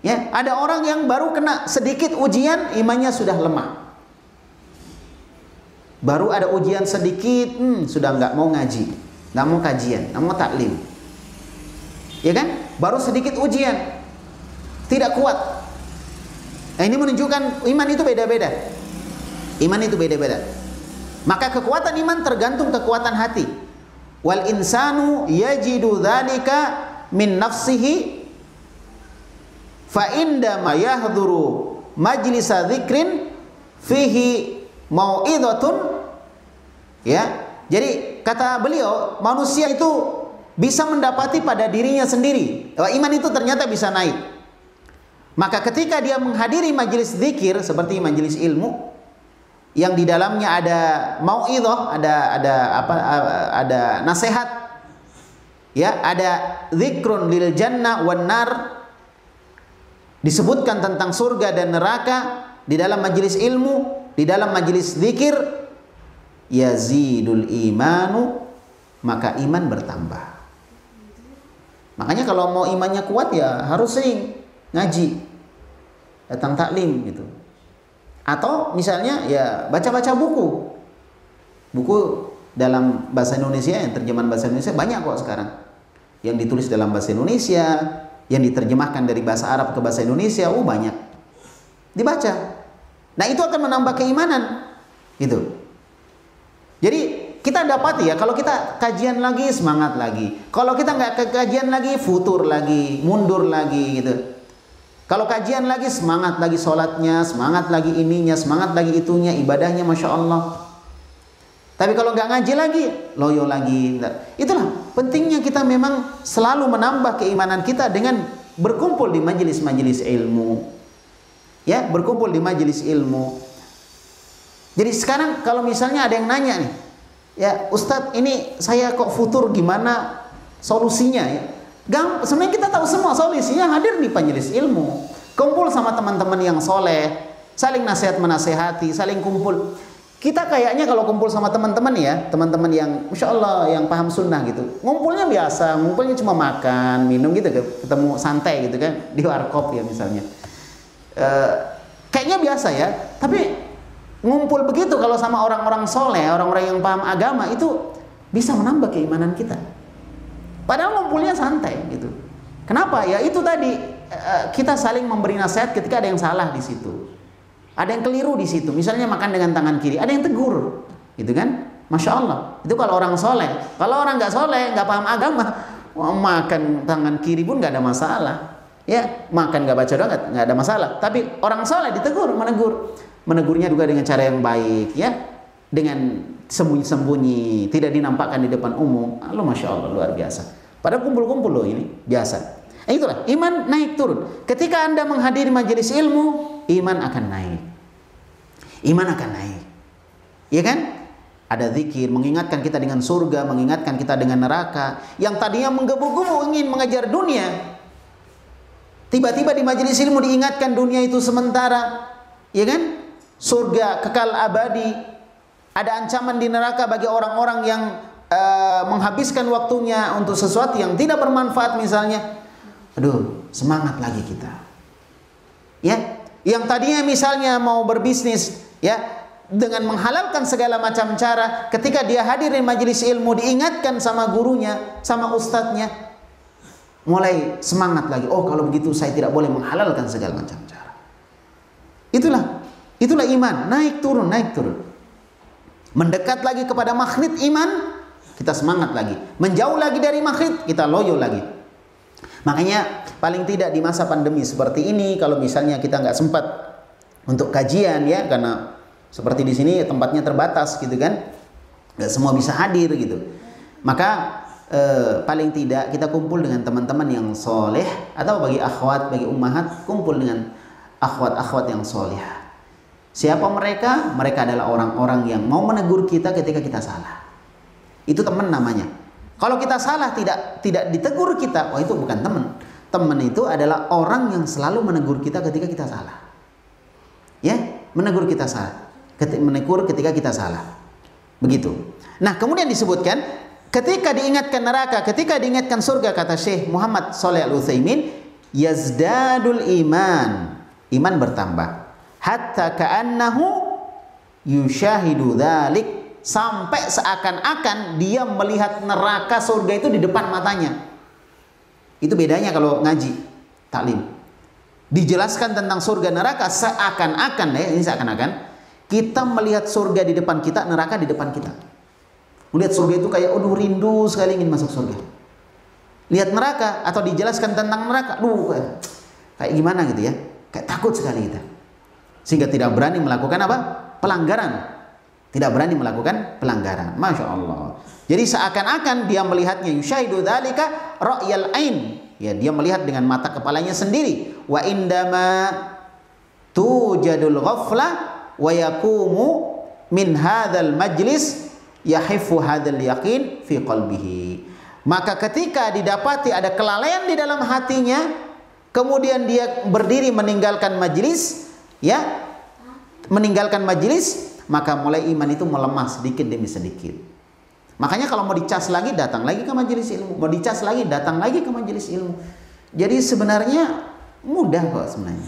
Ya, ada orang yang baru kena sedikit ujian, imannya sudah lemah. Baru ada ujian sedikit, sudah nggak mau ngaji, nggak mau kajian, nggak mau taklim, ya kan? Baru sedikit ujian, tidak kuat. Nah, ini menunjukkan iman itu beda-beda. Iman itu beda-beda. Maka kekuatan iman tergantung kekuatan hati. Wal insanu yajidu dzalika min nafsihi fa inda ma yahduru majlisa dzikrin fihi mau'izatun. Ya, jadi kata beliau, manusia itu bisa mendapati pada dirinya sendiri bahwa iman itu ternyata bisa naik. Maka ketika dia menghadiri majelis zikir seperti majelis ilmu yang di dalamnya ada mau'izah, ada nasihat, ya, ada zikrun lil jannah wan nar, disebutkan tentang surga dan neraka di dalam majelis ilmu, di dalam majelis zikir, yazidul imanu, maka iman bertambah. Makanya kalau mau imannya kuat ya harus sering ngaji, datang taklim gitu. Atau misalnya ya baca-baca buku. Buku dalam bahasa Indonesia, yang terjemahan bahasa Indonesia banyak kok sekarang. Yang ditulis dalam bahasa Indonesia, yang diterjemahkan dari bahasa Arab ke bahasa Indonesia, banyak. Dibaca. Nah, itu akan menambah keimanan. Gitu. Jadi kita dapati ya, kalau kita kajian lagi semangat lagi. Kalau kita nggak ke kajian lagi futur lagi, mundur lagi gitu. Kalau kajian lagi semangat lagi sholatnya, semangat lagi ininya, semangat lagi itunya, ibadahnya Masya Allah. Tapi kalau nggak ngaji lagi, loyo lagi. Itulah pentingnya kita memang selalu menambah keimanan kita dengan berkumpul di majelis-majelis ilmu. Ya, berkumpul di majelis ilmu. Jadi sekarang kalau misalnya ada yang nanya nih, ya Ustadz ini saya kok futur, gimana solusinya ya? Sebenarnya kita tahu semua solusinya, hadir di majelis ilmu, kumpul sama teman-teman yang soleh, saling nasihat menasehati, saling kumpul. Kita kayaknya kalau kumpul sama teman-teman ya, teman-teman yang Masya Allah yang paham sunnah gitu, ngumpulnya biasa, ngumpulnya cuma makan, minum gitu, ketemu santai gitu kan, di warkop ya misalnya. Kayaknya biasa ya, tapi ngumpul begitu kalau sama orang-orang soleh, orang-orang yang paham agama, itu bisa menambah keimanan kita. Padahal ngumpulnya santai gitu. Kenapa? Ya itu tadi, kita saling memberi nasihat ketika ada yang salah di situ, ada yang keliru di situ. Misalnya makan dengan tangan kiri, ada yang tegur, gitu kan? Masya Allah. Itu kalau orang soleh. Kalau orang nggak soleh, nggak paham agama, makan tangan kiri pun nggak ada masalah. Ya, makan nggak baca doa nggak ada masalah. Tapi orang soleh ditegur, menegurnya juga dengan cara yang baik, ya, dengan sembunyi-sembunyi, tidak dinampakkan di depan umum. Masya Allah, luar biasa. Padahal kumpul-kumpul loh ini biasa. Itulah iman naik turun. Ketika Anda menghadiri majelis ilmu, iman akan naik. Iman akan naik. Iya kan? Ada zikir mengingatkan kita dengan surga, mengingatkan kita dengan neraka. Yang tadinya menggebu-gebu ingin mengejar dunia, tiba-tiba di majelis ilmu diingatkan dunia itu sementara. Iya kan? Surga kekal abadi. Ada ancaman di neraka bagi orang-orang yang menghabiskan waktunya untuk sesuatu yang tidak bermanfaat misalnya. Aduh, semangat lagi kita. Ya, yang tadinya misalnya mau berbisnis, ya, dengan menghalalkan segala macam cara, ketika dia hadir di majelis ilmu diingatkan sama gurunya, sama ustadznya, mulai semangat lagi. Oh, kalau begitu saya tidak boleh menghalalkan segala macam cara. Itulah iman, naik turun, naik turun. Mendekat lagi kepada magnet iman, kita semangat lagi. Menjauh lagi dari magnet, kita loyo lagi. Makanya paling tidak di masa pandemi seperti ini, kalau misalnya kita nggak sempat untuk kajian ya, karena seperti di sini tempatnya terbatas gitu kan, nggak semua bisa hadir gitu. Maka paling tidak kita kumpul dengan teman-teman yang soleh, atau bagi akhwat, bagi ummahat, kumpul dengan akhwat-akhwat yang soleh. Siapa mereka? Mereka adalah orang-orang yang mau menegur kita ketika kita salah. Itu teman namanya. Kalau kita salah tidak ditegur kita, wah itu bukan teman. Teman itu adalah orang yang selalu menegur kita ketika kita salah. Ya, menegur kita salah. Menegur ketika kita salah. Begitu. Nah, kemudian disebutkan ketika diingatkan neraka, ketika diingatkan surga, kata Syekh Muhammad Shalih Al-Utsaimin, yazdadul iman. Iman bertambah. Hatta ka'annahu yushahidu dzalik, sampai seakan-akan dia melihat neraka surga itu di depan matanya. Itu bedanya kalau ngaji taklim. Dijelaskan tentang surga neraka seakan-akan, ya, ini seakan-akan kita melihat surga di depan kita, neraka di depan kita. Melihat surga itu kayak aduh rindu sekali ingin masuk surga. Lihat neraka atau dijelaskan tentang neraka, kayak gimana gitu ya. Kayak takut sekali kita. Sehingga tidak berani melakukan apa? Pelanggaran. Tidak berani melakukan pelanggaran. Masya Allah. Jadi seakan-akan dia melihatnya, yushahidu dzalika ra'yal ain. Ya, dia melihat dengan mata kepalanya sendiri. Wa indama tujadul ghaflah wa yaqumu min hadzal majlis yahifu hadzal yaqin fi qalbihi. Maka ketika didapati ada kelalaian di dalam hatinya, kemudian dia berdiri meninggalkan majelis, ya, meninggalkan majelis, maka mulai iman itu melemah sedikit demi sedikit. Makanya kalau mau dicas lagi, datang lagi ke majelis ilmu. Mau dicas lagi, datang lagi ke majelis ilmu. Jadi sebenarnya mudah kok sebenarnya.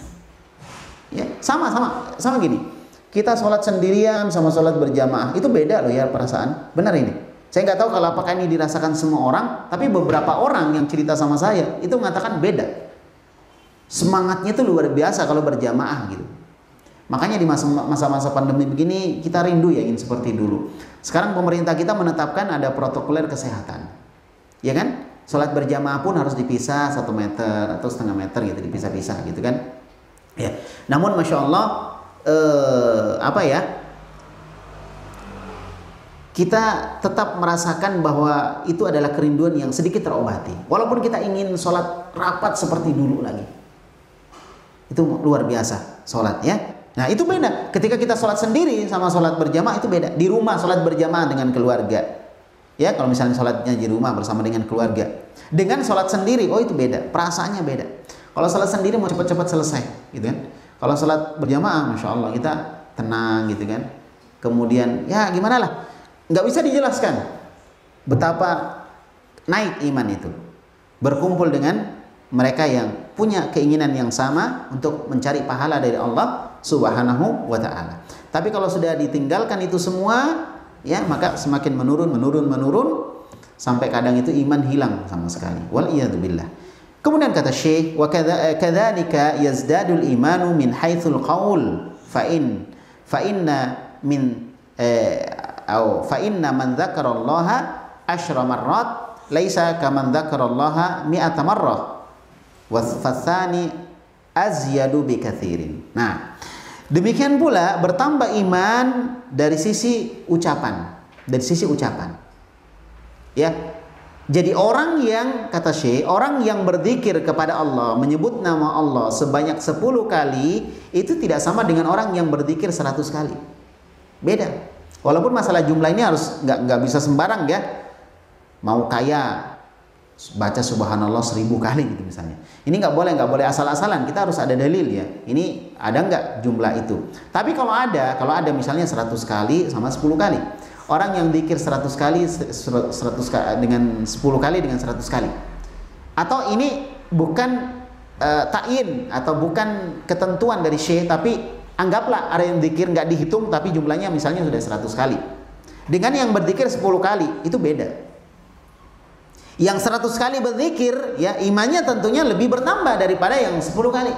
Ya, sama gini. Kita sholat sendirian sama sholat berjamaah itu beda loh ya perasaan. Benar ini. Saya nggak tahu kalau apakah ini dirasakan semua orang, tapi beberapa orang yang cerita sama saya itu mengatakan beda. Semangatnya itu luar biasa kalau berjamaah gitu. Makanya di masa-masa pandemi begini kita rindu ya ingin seperti dulu. Sekarang pemerintah kita menetapkan ada protokoler kesehatan, ya kan? Sholat berjamaah pun harus dipisah 1 meter atau setengah meter gitu, dipisah-pisah gitu kan? Ya. Namun masya Allah, kita tetap merasakan bahwa itu adalah kerinduan yang sedikit terobati. Walaupun kita ingin sholat rapat seperti dulu lagi, itu luar biasa sholat ya. Nah itu beda. Ketika kita sholat sendiri sama sholat berjamaah itu beda. Di rumah sholat berjamaah dengan keluarga, ya, kalau misalnya sholatnya di rumah bersama dengan keluarga, dengan sholat sendiri, oh itu beda. Perasaannya beda. Kalau sholat sendiri mau cepat-cepat selesai, gitu kan. Kalau sholat berjamaah, masya Allah kita tenang, gitu kan. Kemudian ya gimana lah, nggak bisa dijelaskan betapa naik iman itu. Berkumpul dengan mereka yang punya keinginan yang sama untuk mencari pahala dari Allah Subhanahu wa ta'ala. Tapi kalau sudah ditinggalkan itu semua, ya, maka semakin menurun sampai kadang itu iman hilang sama sekali. Wal iyadu billah. Kemudian kata Syekh, wa kadzalika yazdadul imanu min haitsul qaul fa inna man dzakarallaha asyra marrat laisa kaman dzakarallaha mi'ata marrah wa fatsani azyadu bi katsirin. Nah, demikian pula bertambah iman dari sisi ucapan, ya. Jadi orang yang, kata Syekh, orang yang berzikir kepada Allah, menyebut nama Allah sebanyak 10 kali, itu tidak sama dengan orang yang berzikir 100 kali. Beda. Walaupun masalah jumlah ini harus nggak bisa sembarang ya. Mau kaya baca subhanallah 1000 kali gitu misalnya. Ini nggak boleh asal-asalan. Kita harus ada dalil ya. Ini ada nggak jumlah itu? Tapi kalau ada misalnya 100 kali sama 10 kali. Orang yang zikir 100 kali dengan 10 kali dengan 100 kali. Atau ini bukan ta'yin atau bukan ketentuan dari Syekh, tapi anggaplah ada yang zikir nggak dihitung tapi jumlahnya misalnya sudah 100 kali. Dengan yang berzikir 10 kali itu beda. Yang 100 kali berzikir, ya, imannya tentunya lebih bertambah daripada yang 10 kali.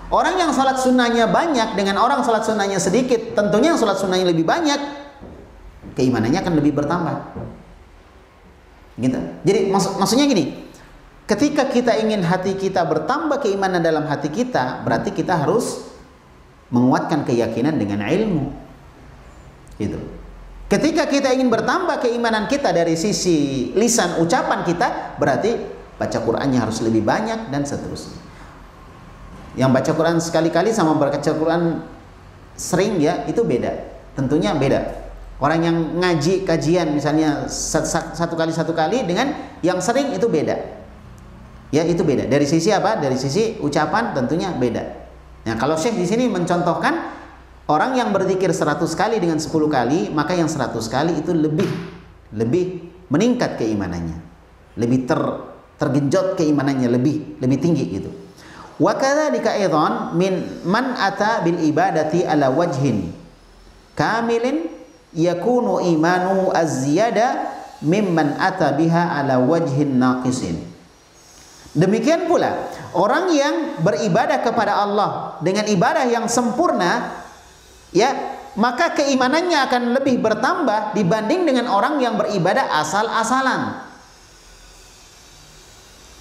Orang yang salat sunnahnya banyak dengan orang salat sunnahnya sedikit, tentunya yang salat sunnahnya lebih banyak, keimanannya akan lebih bertambah. Gitu. Jadi maksudnya gini, ketika kita ingin hati kita bertambah keimanan dalam hati kita, berarti kita harus menguatkan keyakinan dengan ilmu. Gitu. Ketika kita ingin bertambah keimanan kita dari sisi lisan ucapan kita, berarti baca Qur'annya harus lebih banyak dan seterusnya. Yang baca Quran sekali-kali sama baca Quran sering ya, itu beda. Tentunya beda. Orang yang ngaji kajian misalnya satu kali dengan yang sering itu beda. Ya, itu beda. Dari sisi apa? Dari sisi ucapan tentunya beda. Nah, kalau Syekh di sini mencontohkan orang yang berzikir 100 kali dengan 10 kali, maka yang 100 kali itu lebih meningkat keimanannya. Lebih tergenjot keimanannya, lebih tinggi gitu. Wa kadzalika aidan min man ata bil ibadati ala wajhin kamilin yakunu imanu az-ziyada mimman ata biha ala wajhin naqisin. Demikian pula orang yang beribadah kepada Allah dengan ibadah yang sempurna, ya, maka keimanannya akan lebih bertambah dibanding dengan orang yang beribadah asal-asalan.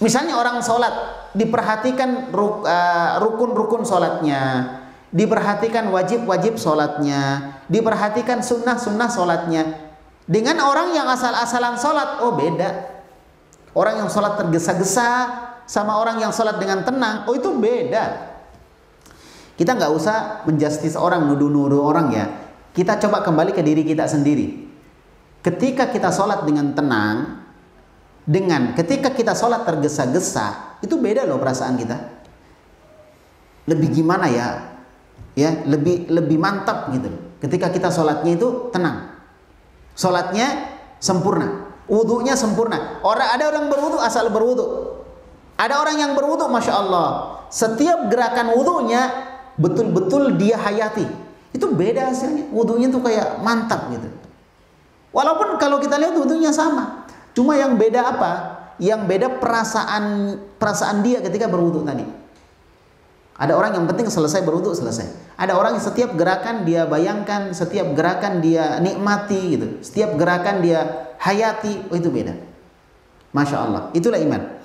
Misalnya orang sholat, diperhatikan rukun-rukun sholatnya, diperhatikan wajib-wajib sholatnya, diperhatikan sunnah-sunnah sholatnya. Dengan orang yang asal-asalan sholat, oh beda. Orang yang sholat tergesa-gesa sama orang yang sholat dengan tenang, oh itu beda. Kita nggak usah menjustis orang, nuduh-nuduh orang ya. Kita coba kembali ke diri kita sendiri. Ketika kita sholat dengan tenang, dengan ketika kita sholat tergesa-gesa, itu beda loh perasaan kita. Lebih gimana ya? Ya, lebih mantap gitu. Ketika kita sholatnya itu tenang, sholatnya sempurna, wudunya sempurna. Ada orang berwudu asal berwudu. Ada orang yang berwudu, masya Allah, setiap gerakan wudunya betul-betul dia hayati. Itu beda hasilnya. Wudunya tuh kayak mantap gitu. Walaupun kalau kita lihat wudunya sama, cuma yang beda apa? Yang beda perasaan dia ketika berwudu tadi. Ada orang yang penting selesai berwudu selesai. Ada orang yang setiap gerakan dia bayangkan, setiap gerakan dia nikmati gitu. Setiap gerakan dia hayati, oh itu beda. Masya Allah, itulah iman.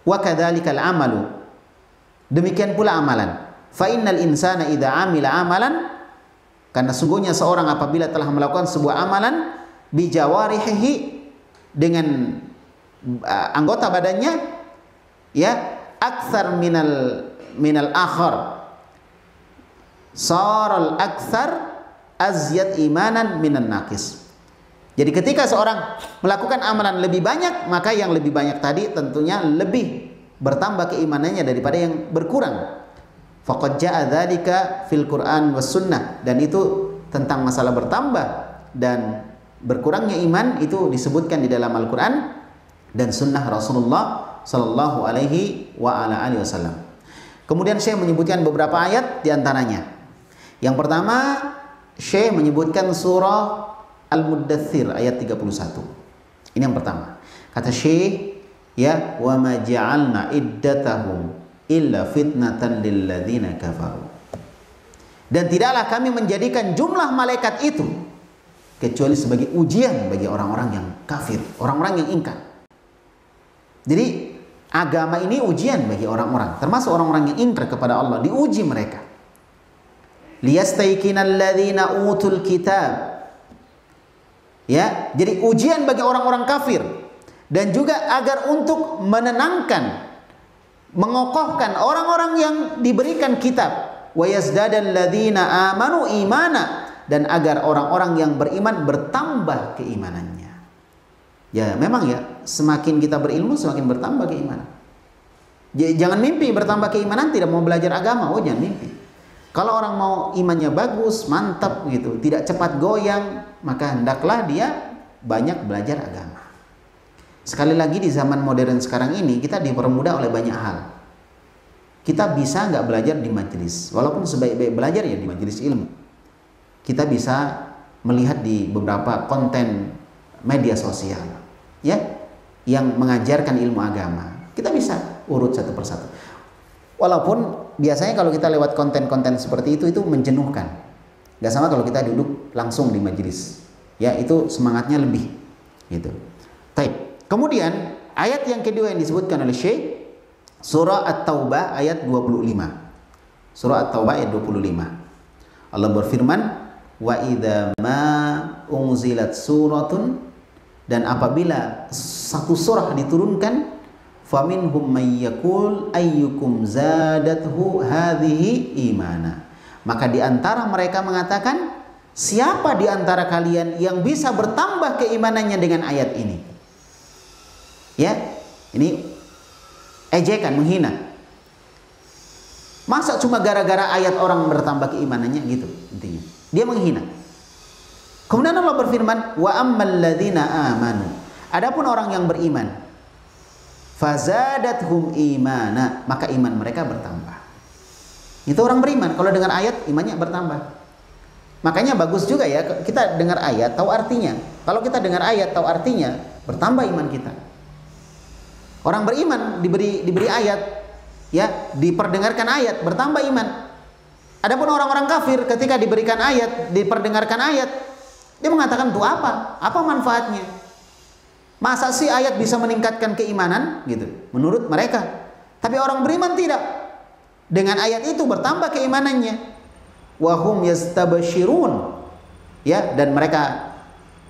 Wa kadzalikal amalu. Demikian pula amalan. Fa innal insana idza amila amalan, karena sungguhnya seorang apabila telah melakukan sebuah amalan bijawarihi, dengan anggota badannya, ya, aktsar minal akhar, saral aktsar azyad imanan minan naqis. Jadi ketika seorang melakukan amalan lebih banyak, maka yang lebih banyak tadi tentunya lebih bertambah keimanannya daripada yang berkurang. Faqad jaa dzalika fil Qur'an was sunnah, dan itu tentang masalah bertambah dan berkurangnya iman itu disebutkan di dalam Al-Qur'an dan sunnah Rasulullah sallallahu alaihi wa ala alihi wasallam. Kemudian Syekh menyebutkan beberapa ayat di antaranya. Yang pertama, Syekh menyebutkan surah Al-Muddatsir ayat 31. Ini yang pertama. Kata Syekh, ya, wa ma ja'alna iddatahum illa fitnatan lil ladzina kafaru. Dan tidaklah kami menjadikan jumlah malaikat itu kecuali sebagai ujian bagi orang-orang yang kafir, orang-orang yang ingkar. Jadi agama ini ujian bagi orang-orang, termasuk orang-orang yang ingkar kepada Allah, diuji mereka. Liyastayqinal ladzina utul kitab. Ya, jadi ujian bagi orang-orang kafir, dan juga agar untuk menenangkan, mengokohkan orang-orang yang diberikan kitab. Wa yazdadal ladzina amanu imana, dan agar orang-orang yang beriman bertambah keimanannya. Ya, memang ya, semakin kita berilmu semakin bertambah keimanan. Jangan mimpi bertambah keimanan tidak mau belajar agama. Oh, jangan mimpi. Kalau orang mau imannya bagus, mantap gitu, tidak cepat goyang, maka hendaklah dia banyak belajar agama. Sekali lagi di zaman modern sekarang ini kita dipermudah oleh banyak hal. Kita bisa nggak belajar di majelis, walaupun sebaik-baik belajar ya di majelis ilmu. Kita bisa melihat di beberapa konten media sosial, ya, yang mengajarkan ilmu agama. Kita bisa urut satu persatu. Walaupun biasanya kalau kita lewat konten-konten seperti itu menjenuhkan. Gak sama kalau kita duduk langsung di majelis. Ya, itu semangatnya lebih. Gitu. Baik. Kemudian ayat yang kedua yang disebutkan oleh Syekh, surah At-Taubah ayat 25. Surah At-Taubah ayat 25. Allah berfirman, wa idza ma unzilat suratun, dan apabila satu surah diturunkan, faminhum may yaqul ayyukum zadathu hadhihi imana, maka di antara mereka mengatakan, siapa di antara kalian yang bisa bertambah keimanannya dengan ayat ini? Ya, ini ejekan, menghina. Masa cuma gara-gara ayat orang bertambah keimanannya gitu, intinya. Dia menghina. Kemudian Allah berfirman, wa ammal ladzina amanu, adapun orang yang beriman, fazadathum imana, maka iman mereka bertambah. Itu orang beriman, kalau dengar ayat imannya bertambah. Makanya bagus juga ya kita dengar ayat tahu artinya. Kalau kita dengar ayat tahu artinya, bertambah iman kita. Orang beriman diberi ayat, ya, diperdengarkan ayat, bertambah iman. Adapun orang-orang kafir ketika diberikan ayat, diperdengarkan ayat, dia mengatakan, "Itu apa? Apa manfaatnya? Masa sih ayat bisa meningkatkan keimanan?" gitu. Menurut mereka. Tapi orang beriman tidak. Dengan ayat itu bertambah keimanannya. Wa hum yastabshirun. Ya, dan mereka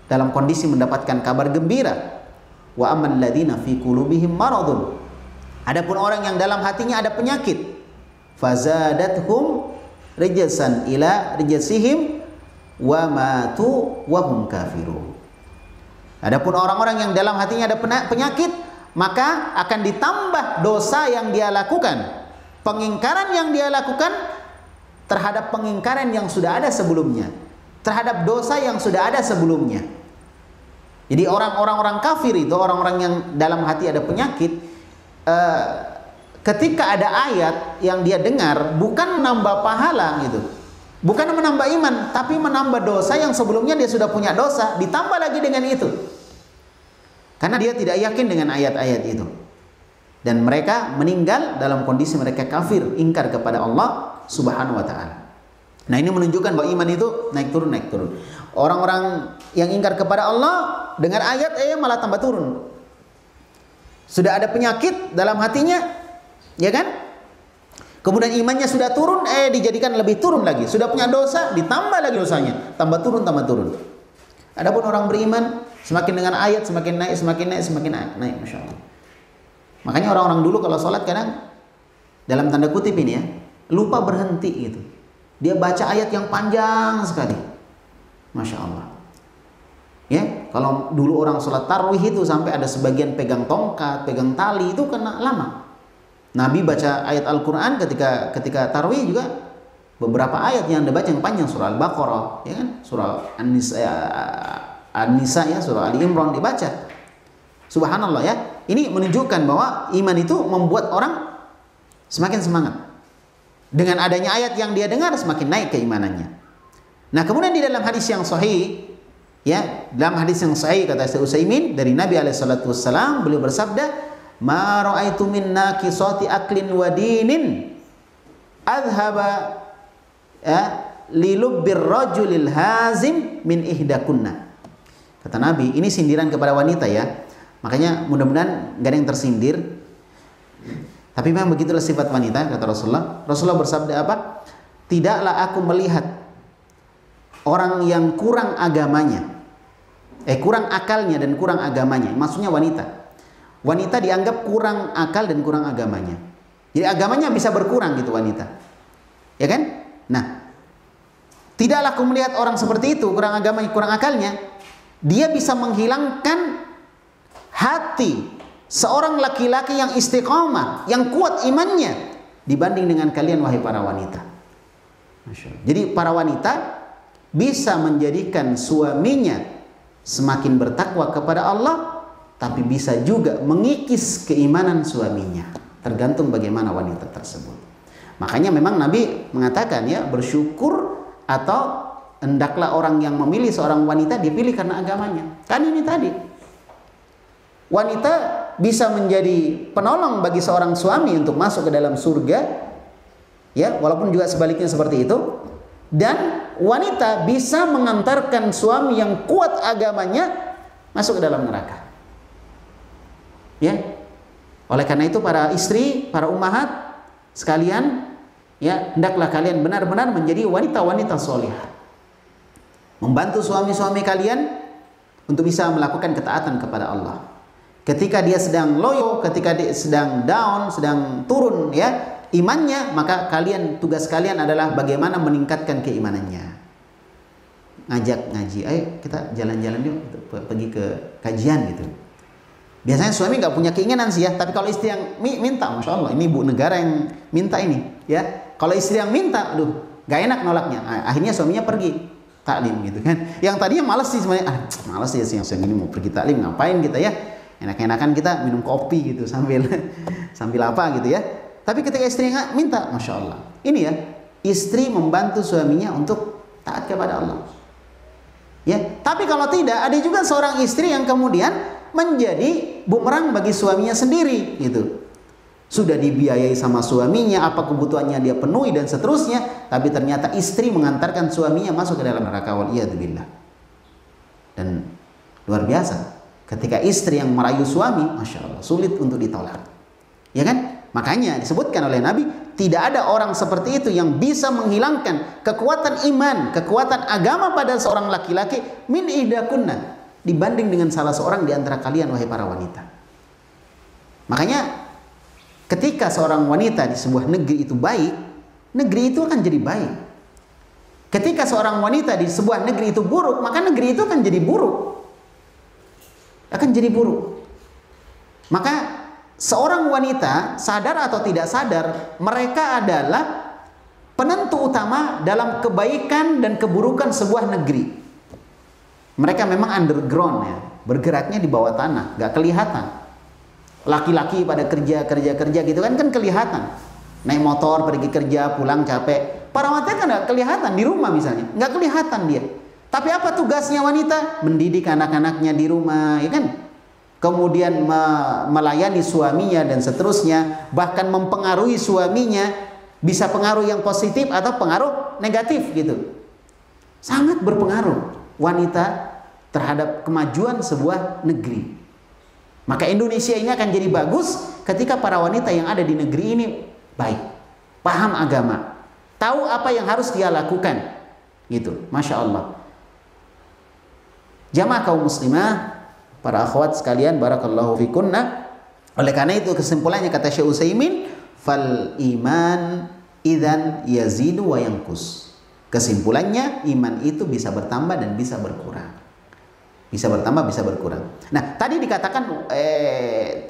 dalam kondisi mendapatkan kabar gembira. Wa amman ladzina fi qulubihim maradun, adapun orang yang dalam hatinya ada penyakit, fazadathum rijsan ila rijsihim wa matu wa hum kafirun. Adapun orang-orang yang dalam hatinya ada penyakit, maka akan ditambah dosa yang dia lakukan, pengingkaran yang dia lakukan terhadap pengingkaran yang sudah ada sebelumnya, terhadap dosa yang sudah ada sebelumnya. Jadi orang-orang kafir itu, orang-orang yang dalam hati ada penyakit, ketika ada ayat yang dia dengar, bukan menambah pahala gitu, bukan menambah iman, tapi menambah dosa yang sebelumnya dia sudah punya dosa, ditambah lagi dengan itu. Karena dia tidak yakin dengan ayat-ayat itu. Dan mereka meninggal dalam kondisi mereka kafir, ingkar kepada Allah Subhanahu wa ta'ala. Nah, ini menunjukkan bahwa iman itu naik turun, naik turun. Orang-orang yang ingkar kepada Allah dengar ayat malah tambah turun. Sudah ada penyakit dalam hatinya, ya kan? Kemudian imannya sudah turun, dijadikan lebih turun lagi. Sudah punya dosa, ditambah lagi dosanya, tambah turun, tambah turun. Adapun orang beriman, semakin dengan ayat semakin naik, semakin naik, semakin naik, masya Allah. Makanya orang-orang dulu kalau sholat kadang dalam tanda kutip ini ya, lupa berhenti gitu. Dia baca ayat yang panjang sekali, masya Allah. Ya, kalau dulu orang sholat tarawih itu sampai ada sebagian pegang tongkat, pegang tali, itu kena lama. Nabi baca ayat Al-Quran ketika tarawih juga beberapa ayat yang dibaca yang panjang, surah Al-Baqarah, ya kan, surah An-Nisa ya, surah Ali Imran dibaca. Subhanallah ya. Ini menunjukkan bahwa iman itu membuat orang semakin semangat. Dengan adanya ayat yang dia dengar semakin naik keimanannya. Nah, kemudian di dalam hadis yang sahih, ya, dalam hadis yang sahih kata Syekh Utsaimin dari Nabi alaihi salatu wassalam, beliau bersabda, "Ma ra'aitu min naqisati aklin wa dinin adhaba lilubbir rajulil hazim min ihdakunna." Kata Nabi, ini sindiran kepada wanita ya. Makanya mudah-mudahan gak ada yang tersindir. Tapi memang begitulah sifat wanita, kata Rasulullah. Rasulullah bersabda apa? Tidaklah aku melihat orang yang kurang agamanya, kurang akalnya dan kurang agamanya. Maksudnya wanita. Wanita dianggap kurang akal dan kurang agamanya. Jadi agamanya bisa berkurang gitu wanita. Ya kan? Nah, tidaklah aku melihat orang seperti itu, kurang agamanya, kurang akalnya. Dia bisa menghilangkan hati seorang laki-laki yang istiqamah, yang kuat imannya dibanding dengan kalian wahai para wanita. Jadi para wanita bisa menjadikan suaminya semakin bertakwa kepada Allah, tapi bisa juga mengikis keimanan suaminya, tergantung bagaimana wanita tersebut. Makanya memang Nabi mengatakan ya, bersyukur atau hendaklah orang yang memilih seorang wanita dipilih karena agamanya. Kan ini tadi, wanita bisa menjadi penolong bagi seorang suami untuk masuk ke dalam surga, ya, walaupun juga sebaliknya seperti itu. Dan wanita bisa mengantarkan suami yang kuat agamanya masuk ke dalam neraka. Ya, oleh karena itu para istri, para ummahat sekalian, ya, hendaklah kalian benar-benar menjadi wanita-wanita solihah. Membantu suami-suami kalian untuk bisa melakukan ketaatan kepada Allah. Ketika dia sedang loyo, ketika dia sedang down, sedang turun ya imannya, maka tugas kalian adalah bagaimana meningkatkan keimanannya. Ngajak ngaji, ayo kita jalan-jalan yuk, pergi ke kajian gitu. Biasanya suami nggak punya keinginan sih ya, tapi kalau istri yang minta, masya Allah, ini bu negara yang minta ini ya. Kalau istri yang minta, aduh, nggak enak nolaknya. Akhirnya suaminya pergi taklim gitu kan. Yang tadinya malas sih sebenarnya, malas ya siang ini mau pergi taklim, ngapain kita ya? Enak-enakan kita minum kopi gitu sambil apa gitu ya. Tapi ketika istrinya minta, masya Allah, ini ya, istri membantu suaminya untuk taat kepada Allah. Ya, tapi kalau tidak, ada juga seorang istri yang kemudian menjadi bumerang bagi suaminya sendiri gitu. Sudah dibiayai sama suaminya, apa kebutuhannya dia penuhi dan seterusnya, tapi ternyata istri mengantarkan suaminya masuk ke dalam neraka, waliyadzubillah. Dan luar biasa, ketika istri yang merayu suami, masya Allah, sulit untuk ditolak, ya kan? Makanya disebutkan oleh Nabi, tidak ada orang seperti itu yang bisa menghilangkan kekuatan iman, kekuatan agama pada seorang laki-laki min ihdakunna, dibanding dengan salah seorang di antara kalian, wahai para wanita. Makanya ketika seorang wanita di sebuah negeri itu baik, negeri itu akan jadi baik. Ketika seorang wanita di sebuah negeri itu buruk, maka negeri itu akan jadi buruk. Akan jadi buruk. Maka seorang wanita, sadar atau tidak sadar, mereka adalah penentu utama dalam kebaikan dan keburukan sebuah negeri. Mereka memang underground ya, bergeraknya di bawah tanah, gak kelihatan. Laki-laki pada kerja gitu kan kelihatan. Naik motor pergi kerja, pulang capek. Para wanita kan gak kelihatan di rumah misalnya, gak kelihatan dia. Tapi apa tugasnya wanita? Mendidik anak-anaknya di rumah, ya kan? Kemudian melayani suaminya dan seterusnya, bahkan mempengaruhi suaminya, bisa pengaruh yang positif atau pengaruh negatif gitu. Sangat berpengaruh wanita terhadap kemajuan sebuah negeri. Maka Indonesia ini akan jadi bagus ketika para wanita yang ada di negeri ini baik, paham agama, tahu apa yang harus dia lakukan gitu. Masya Allah. Jamaah kaum muslimah, para akhwat sekalian, barakallahu fikunna. Oleh karena itu kesimpulannya kata Syekh Utsaimin, fal iman idzan yazidu wa yanqus. Kesimpulannya iman itu bisa bertambah dan bisa berkurang. Bisa bertambah, bisa berkurang. Nah, tadi dikatakan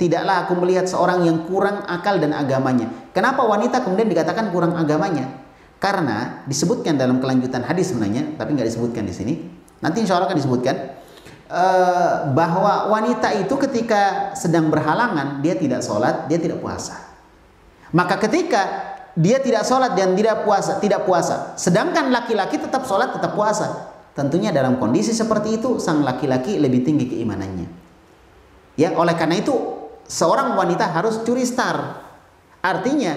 tidaklah aku melihat seorang yang kurang akal dan agamanya. Kenapa wanita kemudian dikatakan kurang agamanya? Karena disebutkan dalam kelanjutan hadis sebenarnya, tapi nggak disebutkan di sini. Nanti insya Allah akan disebutkan bahwa wanita itu ketika sedang berhalangan, dia tidak sholat, dia tidak puasa. Maka ketika dia tidak sholat dan tidak puasa, sedangkan laki-laki tetap sholat, tetap puasa, tentunya dalam kondisi seperti itu sang laki-laki lebih tinggi keimanannya. Ya, oleh karena itu seorang wanita harus curi star. Artinya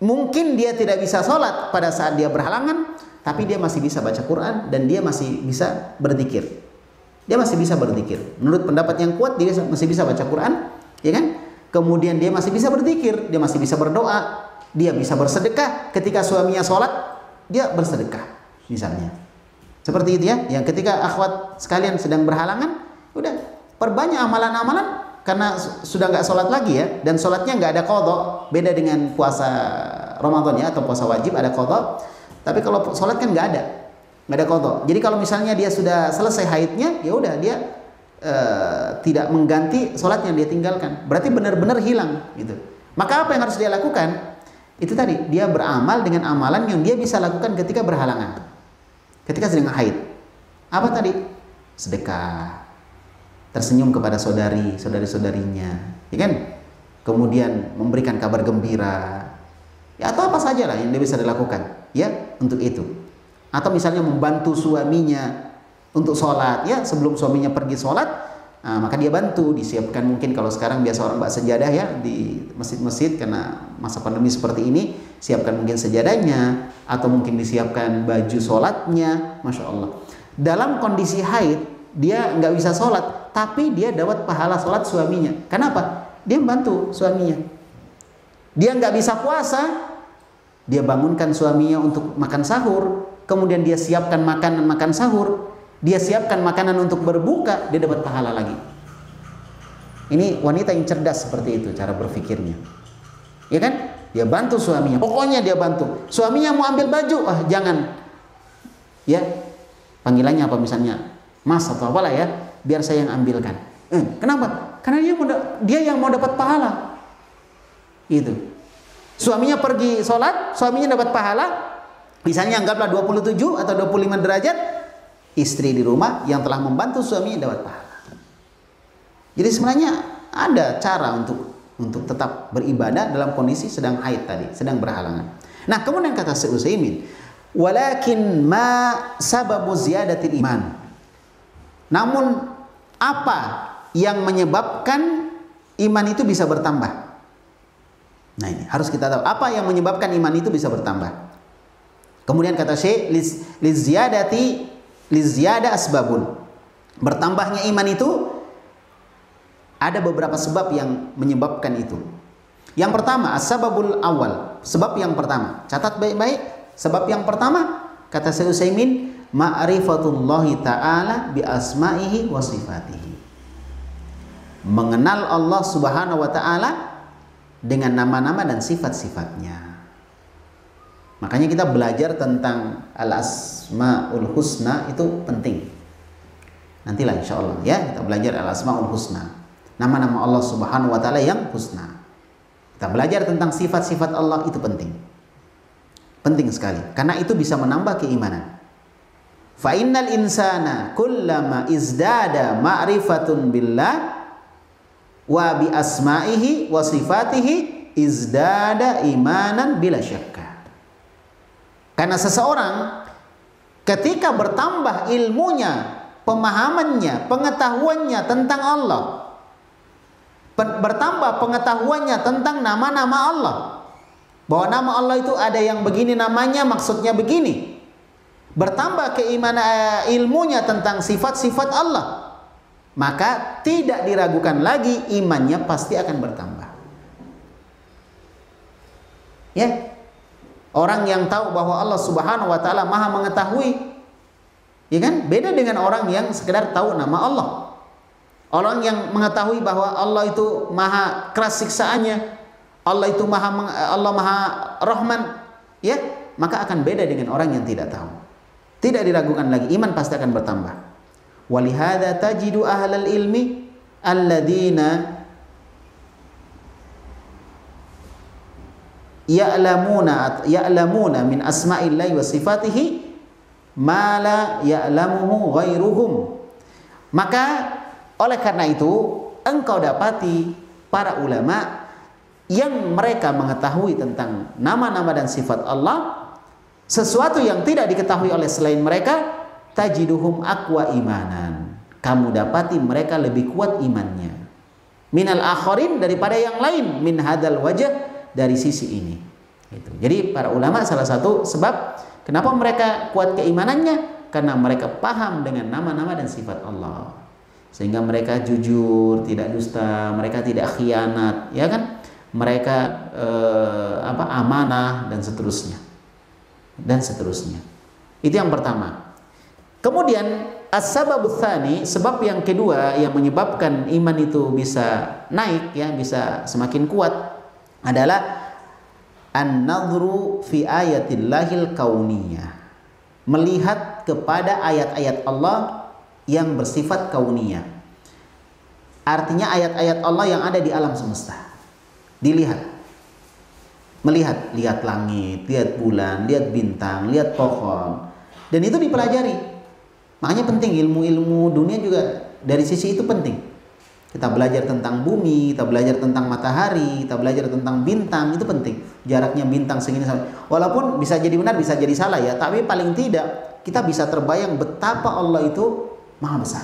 mungkin dia tidak bisa sholat pada saat dia berhalangan, tapi dia masih bisa baca Quran dan dia masih bisa berzikir. Dia masih bisa berzikir. Menurut pendapat yang kuat, dia masih bisa baca Quran, ya kan? Kemudian dia masih bisa berzikir, dia masih bisa berdoa, dia bisa bersedekah. Ketika suaminya sholat, dia bersedekah, misalnya. Seperti itu ya. Yang ketika akhwat sekalian sedang berhalangan, udah perbanyak amalan-amalan karena sudah nggak sholat lagi ya. Dan sholatnya nggak ada qadha. Beda dengan puasa Ramadan ya, atau puasa wajib ada qadha. Tapi kalau sholat kan nggak ada qadha. Jadi kalau misalnya dia sudah selesai haidnya, ya udah dia tidak mengganti sholat yang dia tinggalkan. Berarti benar-benar hilang gitu. Maka apa yang harus dia lakukan? Itu tadi, dia beramal dengan amalan yang dia bisa lakukan ketika berhalangan. Ketika sedang haid. Apa tadi? Sedekah. Tersenyum kepada saudari-saudarinya, ya kan? Kemudian memberikan kabar gembira. Ya, atau apa saja lah yang dia bisa dilakukan, ya, untuk itu. Atau misalnya membantu suaminya untuk sholat, ya, sebelum suaminya pergi sholat, maka dia bantu, disiapkan mungkin kalau sekarang biasa orang bawa sejadah ya di masjid-masjid karena masa pandemi seperti ini, siapkan mungkin sejadahnya, atau mungkin disiapkan baju sholatnya, masya Allah. Dalam kondisi haid dia nggak bisa sholat, tapi dia dapat pahala sholat suaminya. Kenapa? Dia membantu suaminya. Dia nggak bisa puasa, dia bangunkan suaminya untuk makan sahur. Kemudian dia siapkan makanan makan sahur, dia siapkan makanan untuk berbuka, dia dapat pahala lagi. Ini wanita yang cerdas seperti itu cara berpikirnya. Ya kan? Dia bantu suaminya. Pokoknya dia bantu. Suaminya mau ambil baju, jangan. Ya. Panggilannya apa misalnya? Mas atau apalah ya, biar saya yang ambilkan. Kenapa? Karena dia yang mau dapat pahala. Itu. Suaminya pergi sholat, suaminya dapat pahala. Misalnya anggaplah 27 atau 25 derajat. Istri di rumah yang telah membantu suaminya dapat pahala. Jadi sebenarnya ada cara untuk tetap beribadah dalam kondisi sedang haid tadi, sedang berhalangan. Nah, kemudian kata Syekh Utsaimin, walakin ma sababu ziyadatil iman. Namun apa yang menyebabkan iman itu bisa bertambah? Nah, ini harus kita tahu apa yang menyebabkan iman itu bisa bertambah. Kemudian kata Syekh, liziyada asbabun. Bertambahnya iman itu ada beberapa sebab yang menyebabkan itu. Yang pertama, as-sababul awal. Sebab yang pertama. Catat baik-baik. Sebab yang pertama, kata Syekh Utsaimin, ma'rifatullahi ta'ala bi asma'ihi wa sifatihi. Mengenal Allah Subhanahu wa taala dengan nama-nama dan sifat-sifatnya. Makanya kita belajar tentang al-asmaul husna itu penting. Nantilah insyaallah ya, kita belajar al-asmaul husna. Nama-nama Allah Subhanahu wa taala yang husna. Kita belajar tentang sifat-sifat Allah itu penting. Penting sekali karena itu bisa menambah keimanan. Fa innal insana kullama izdada ma'rifatun billah wa bi asma'ihi wa sifatihi izdada imanan bila syakka. Karena seseorang ketika bertambah ilmunya, pemahamannya, pengetahuannya tentang Allah, bertambah pengetahuannya tentang nama-nama Allah, bahwa nama Allah itu ada yang begini namanya, maksudnya begini, bertambah keimanan ilmunya tentang sifat-sifat Allah, maka tidak diragukan lagi imannya pasti akan bertambah. Ya, orang yang tahu bahwa Allah Subhanahu wa taala Maha mengetahui, ya kan, beda dengan orang yang sekedar tahu nama Allah. Orang yang mengetahui bahwa Allah itu maha keras siksaannya, Allah itu Allah maha rahman, ya, maka akan beda dengan orang yang tidak tahu. Tidak diragukan lagi, iman pasti akan bertambah. Walihada tajidu ahlal ilmi alladzina ya'lamuna min asma'illahi wa sifatihi ma la ya'lamuhu ghairuhum. Maka oleh karena itu, engkau dapati para ulama yang mereka mengetahui tentang nama-nama dan sifat Allah, sesuatu yang tidak diketahui oleh selain mereka, tajiduhum aqwa imanan. Kamu dapati mereka lebih kuat imannya. Minal akharin, daripada yang lain, min hadal wajah, dari sisi ini. Jadi para ulama salah satu sebab kenapa mereka kuat keimanannya, karena mereka paham dengan nama-nama dan sifat Allah. Sehingga mereka jujur, tidak dusta, mereka tidak khianat, ya kan? Mereka amanah dan seterusnya. Dan seterusnya. Itu yang pertama. Kemudian as-sababut tsani, sebab yang kedua yang menyebabkan iman itu bisa naik, ya, bisa semakin kuat adalah an-nadhru fi ayatillahil kauniyah. Melihat kepada ayat-ayat Allah yang bersifat kauniyah. Artinya ayat-ayat Allah yang ada di alam semesta. Dilihat. Melihat, lihat langit, lihat bulan, lihat bintang, lihat pohon. Dan itu dipelajari. Makanya penting ilmu-ilmu dunia juga dari sisi itu penting. Kita belajar tentang bumi, kita belajar tentang matahari, kita belajar tentang bintang, itu penting. Jaraknya bintang segini sampai. Walaupun bisa jadi benar, bisa jadi salah ya, tapi paling tidak kita bisa terbayang betapa Allah itu maha besar.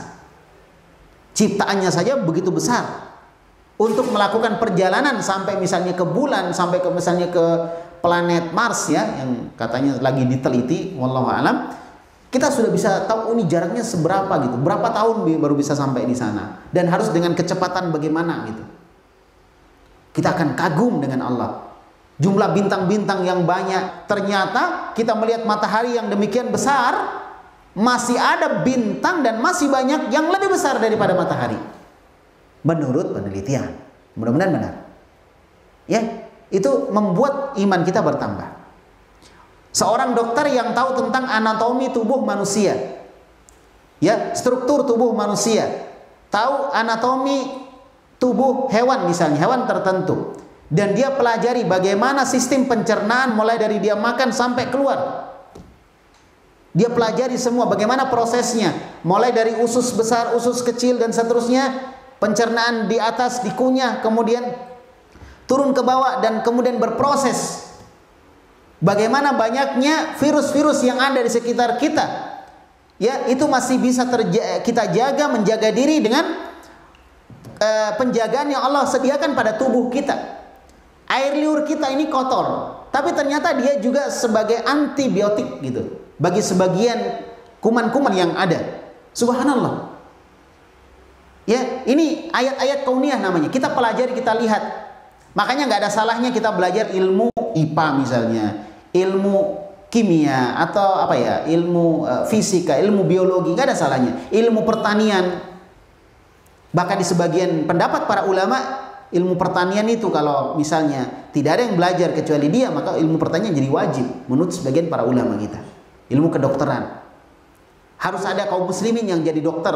Ciptaannya saja begitu besar. Untuk melakukan perjalanan sampai misalnya ke bulan, sampai ke misalnya ke planet Mars, ya, yang katanya lagi diteliti, wallahu alam, kita sudah bisa tahu ini jaraknya seberapa gitu, berapa tahun baru bisa sampai di sana, dan harus dengan kecepatan bagaimana gitu. Kita akan kagum dengan Allah. Jumlah bintang-bintang yang banyak, ternyata kita melihat matahari yang demikian besar, masih ada bintang dan masih banyak yang lebih besar daripada matahari. Menurut penelitian. Mudah-mudahan benar. Ya, itu membuat iman kita bertambah. Seorang dokter yang tahu tentang anatomi tubuh manusia, ya, struktur tubuh manusia, tahu anatomi tubuh hewan misalnya, hewan tertentu, dan dia pelajari bagaimana sistem pencernaan mulai dari dia makan sampai keluar. Dia pelajari semua bagaimana prosesnya, mulai dari usus besar, usus kecil dan seterusnya, pencernaan di atas dikunyah, kemudian turun ke bawah dan kemudian berproses. Bagaimana banyaknya virus-virus yang ada di sekitar kita. Ya, itu masih bisa kita jaga, menjaga diri dengan penjagaan yang Allah sediakan pada tubuh kita. Air liur kita ini kotor, tapi ternyata dia juga sebagai antibiotik gitu bagi sebagian kuman-kuman yang ada. Subhanallah. Ya, ini ayat-ayat kauniyah namanya. Kita pelajari, kita lihat. Makanya nggak ada salahnya kita belajar ilmu IPA misalnya, ilmu kimia atau apa ya, ilmu fisika, ilmu biologi, nggak ada salahnya. Ilmu pertanian. Bahkan di sebagian pendapat para ulama, ilmu pertanian itu kalau misalnya tidak ada yang belajar kecuali dia, maka ilmu pertanian jadi wajib menurut sebagian para ulama kita. Ilmu kedokteran. Harus ada kaum muslimin yang jadi dokter.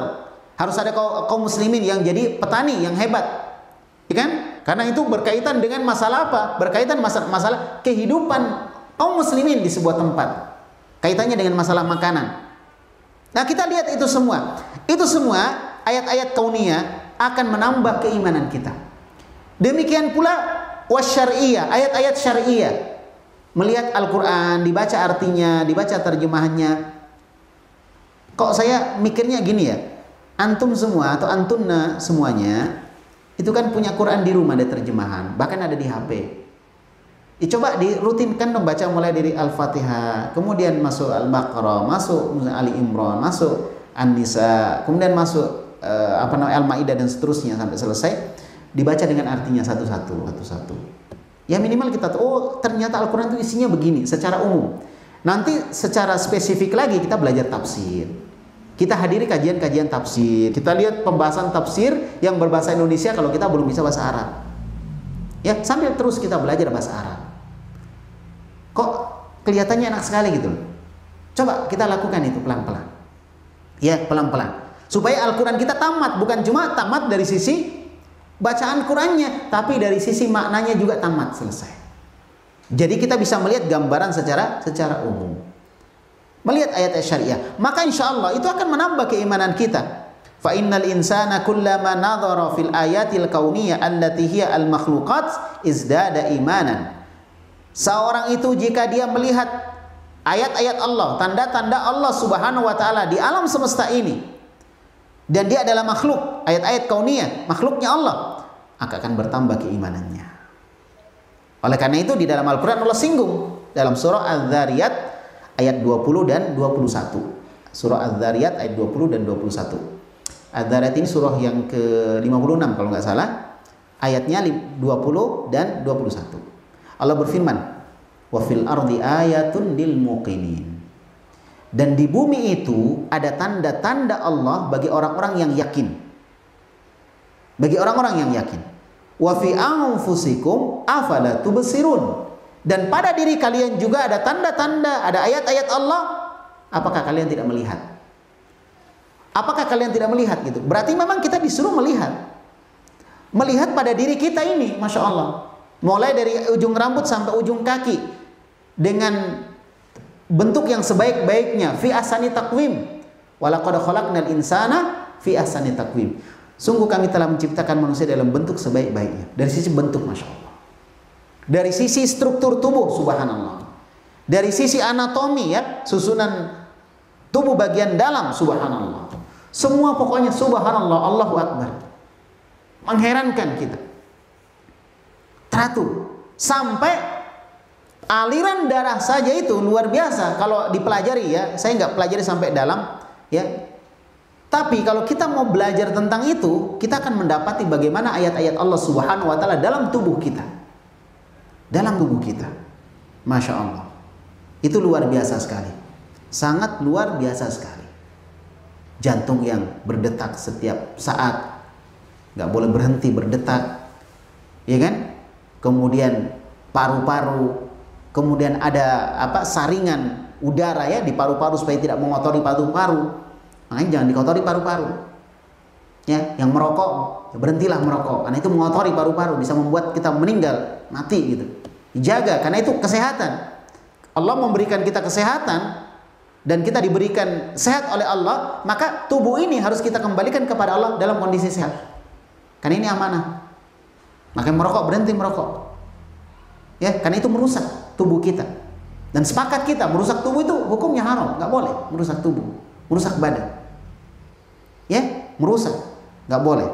Harus ada kaum muslimin yang jadi petani yang hebat. Ya kan? Karena itu berkaitan dengan masalah apa? Berkaitan masalah kehidupan kaum muslimin di sebuah tempat. Kaitannya dengan masalah makanan. Nah, kita lihat itu semua. Itu semua ayat-ayat kauniyah akan menambah keimanan kita. Demikian pula wasyar'iyah, ayat-ayat syariah. Melihat Al-Quran, dibaca artinya, dibaca terjemahannya. Kok saya mikirnya gini ya, antum semua atau antunna semuanya itu kan punya Quran di rumah, ada terjemahan, bahkan ada di HP. Coba dirutinkan dong baca mulai dari Al-Fatihah, kemudian masuk Al-Baqarah, masuk Ali Imran, masuk An-Nisa, kemudian masuk Al-Maidah dan seterusnya sampai selesai, dibaca dengan artinya satu-satu. Ya minimal kita tahu, oh ternyata Al-Quran itu isinya begini secara umum. Nanti secara spesifik lagi kita belajar tafsir. Kita hadiri kajian-kajian tafsir. Kita lihat pembahasan tafsir yang berbahasa Indonesia kalau kita belum bisa bahasa Arab. Ya, sambil terus kita belajar bahasa Arab. Kok kelihatannya enak sekali gitu loh. Coba kita lakukan itu pelan-pelan. Ya, pelan-pelan. Supaya Al-Quran kita tamat, bukan cuma tamat dari sisi bacaan Qurannya, tapi dari sisi maknanya juga tamat, selesai. Jadi kita bisa melihat gambaran secara umum. Melihat ayat-ayat syariah, maka insya Allah itu akan menambah keimanan kita. Fa innal insana kullama nadhara fil ayatil kauniyah allati hiya al makhluqat izdada imanan. Seorang itu jika dia melihat ayat-ayat Allah, tanda-tanda Allah Subhanahu wa taala di alam semesta ini, dan dia adalah makhluk, ayat-ayat kauniyah, makhluknya Allah, akan bertambah keimanannya. Oleh karena itu di dalam Al-Quran Allah singgung dalam surah Az-Zariyat ayat 20 dan 21. Surah Az-Zariyat ayat 20 dan 21. Az-Zariyat ini surah yang ke-56 kalau nggak salah. Ayatnya 20 dan 21. Allah berfirman, "Wa fil ardi ayatun lil muqinin." Dan di bumi itu ada tanda-tanda Allah bagi orang-orang yang yakin. Bagi orang-orang yang yakin. Wa fi anfusikum afala tubsirun. Dan pada diri kalian juga ada tanda-tanda, ada ayat-ayat Allah. Apakah kalian tidak melihat? Apakah kalian tidak melihat gitu? Berarti memang kita disuruh melihat. Melihat pada diri kita ini, Masya Allah. Mulai dari ujung rambut sampai ujung kaki. Dengan bentuk yang sebaik-baiknya, fi ahsani taqwim. Walaqad khalaqnal insana fi ahsani taqwim. Sungguh kami telah menciptakan manusia dalam bentuk sebaik-baiknya. Dari sisi bentuk, Masya Allah. Dari sisi struktur tubuh, subhanallah. Dari sisi anatomi, ya, susunan tubuh bagian dalam, subhanallah. Semua pokoknya subhanallah, Allahu Akbar. Mengherankan kita. Teratur. Sampai aliran darah saja itu luar biasa kalau dipelajari, ya. Saya nggak pelajari sampai dalam, ya. Tapi kalau kita mau belajar tentang itu, kita akan mendapati bagaimana ayat-ayat Allah Subhanahu wa taala dalam tubuh kita. Dalam tubuh kita. Masya Allah. Itu luar biasa sekali. Sangat luar biasa sekali. jantung yang berdetak setiap saat, nggak boleh berhenti berdetak, ya kan? Kemudian paru-paru, kemudian ada saringan udara ya di paru-paru supaya tidak mengotori paru-paru. Makanya jangan dikotori paru-paru. Ya, yang merokok ya berhentilah merokok, karena itu mengotori paru-paru, bisa membuat kita meninggal, mati gitu. Dijaga karena itu kesehatan. Allah memberikan kita kesehatan dan kita diberikan sehat oleh Allah, maka tubuh ini harus kita kembalikan kepada Allah dalam kondisi sehat. Karena ini amanah. Makanya merokok, berhenti merokok. Ya, karena itu merusak tubuh kita. Dan sepakat kita, merusak tubuh itu hukumnya haram, nggak boleh merusak tubuh, merusak badan. Ya, merusak, nggak boleh.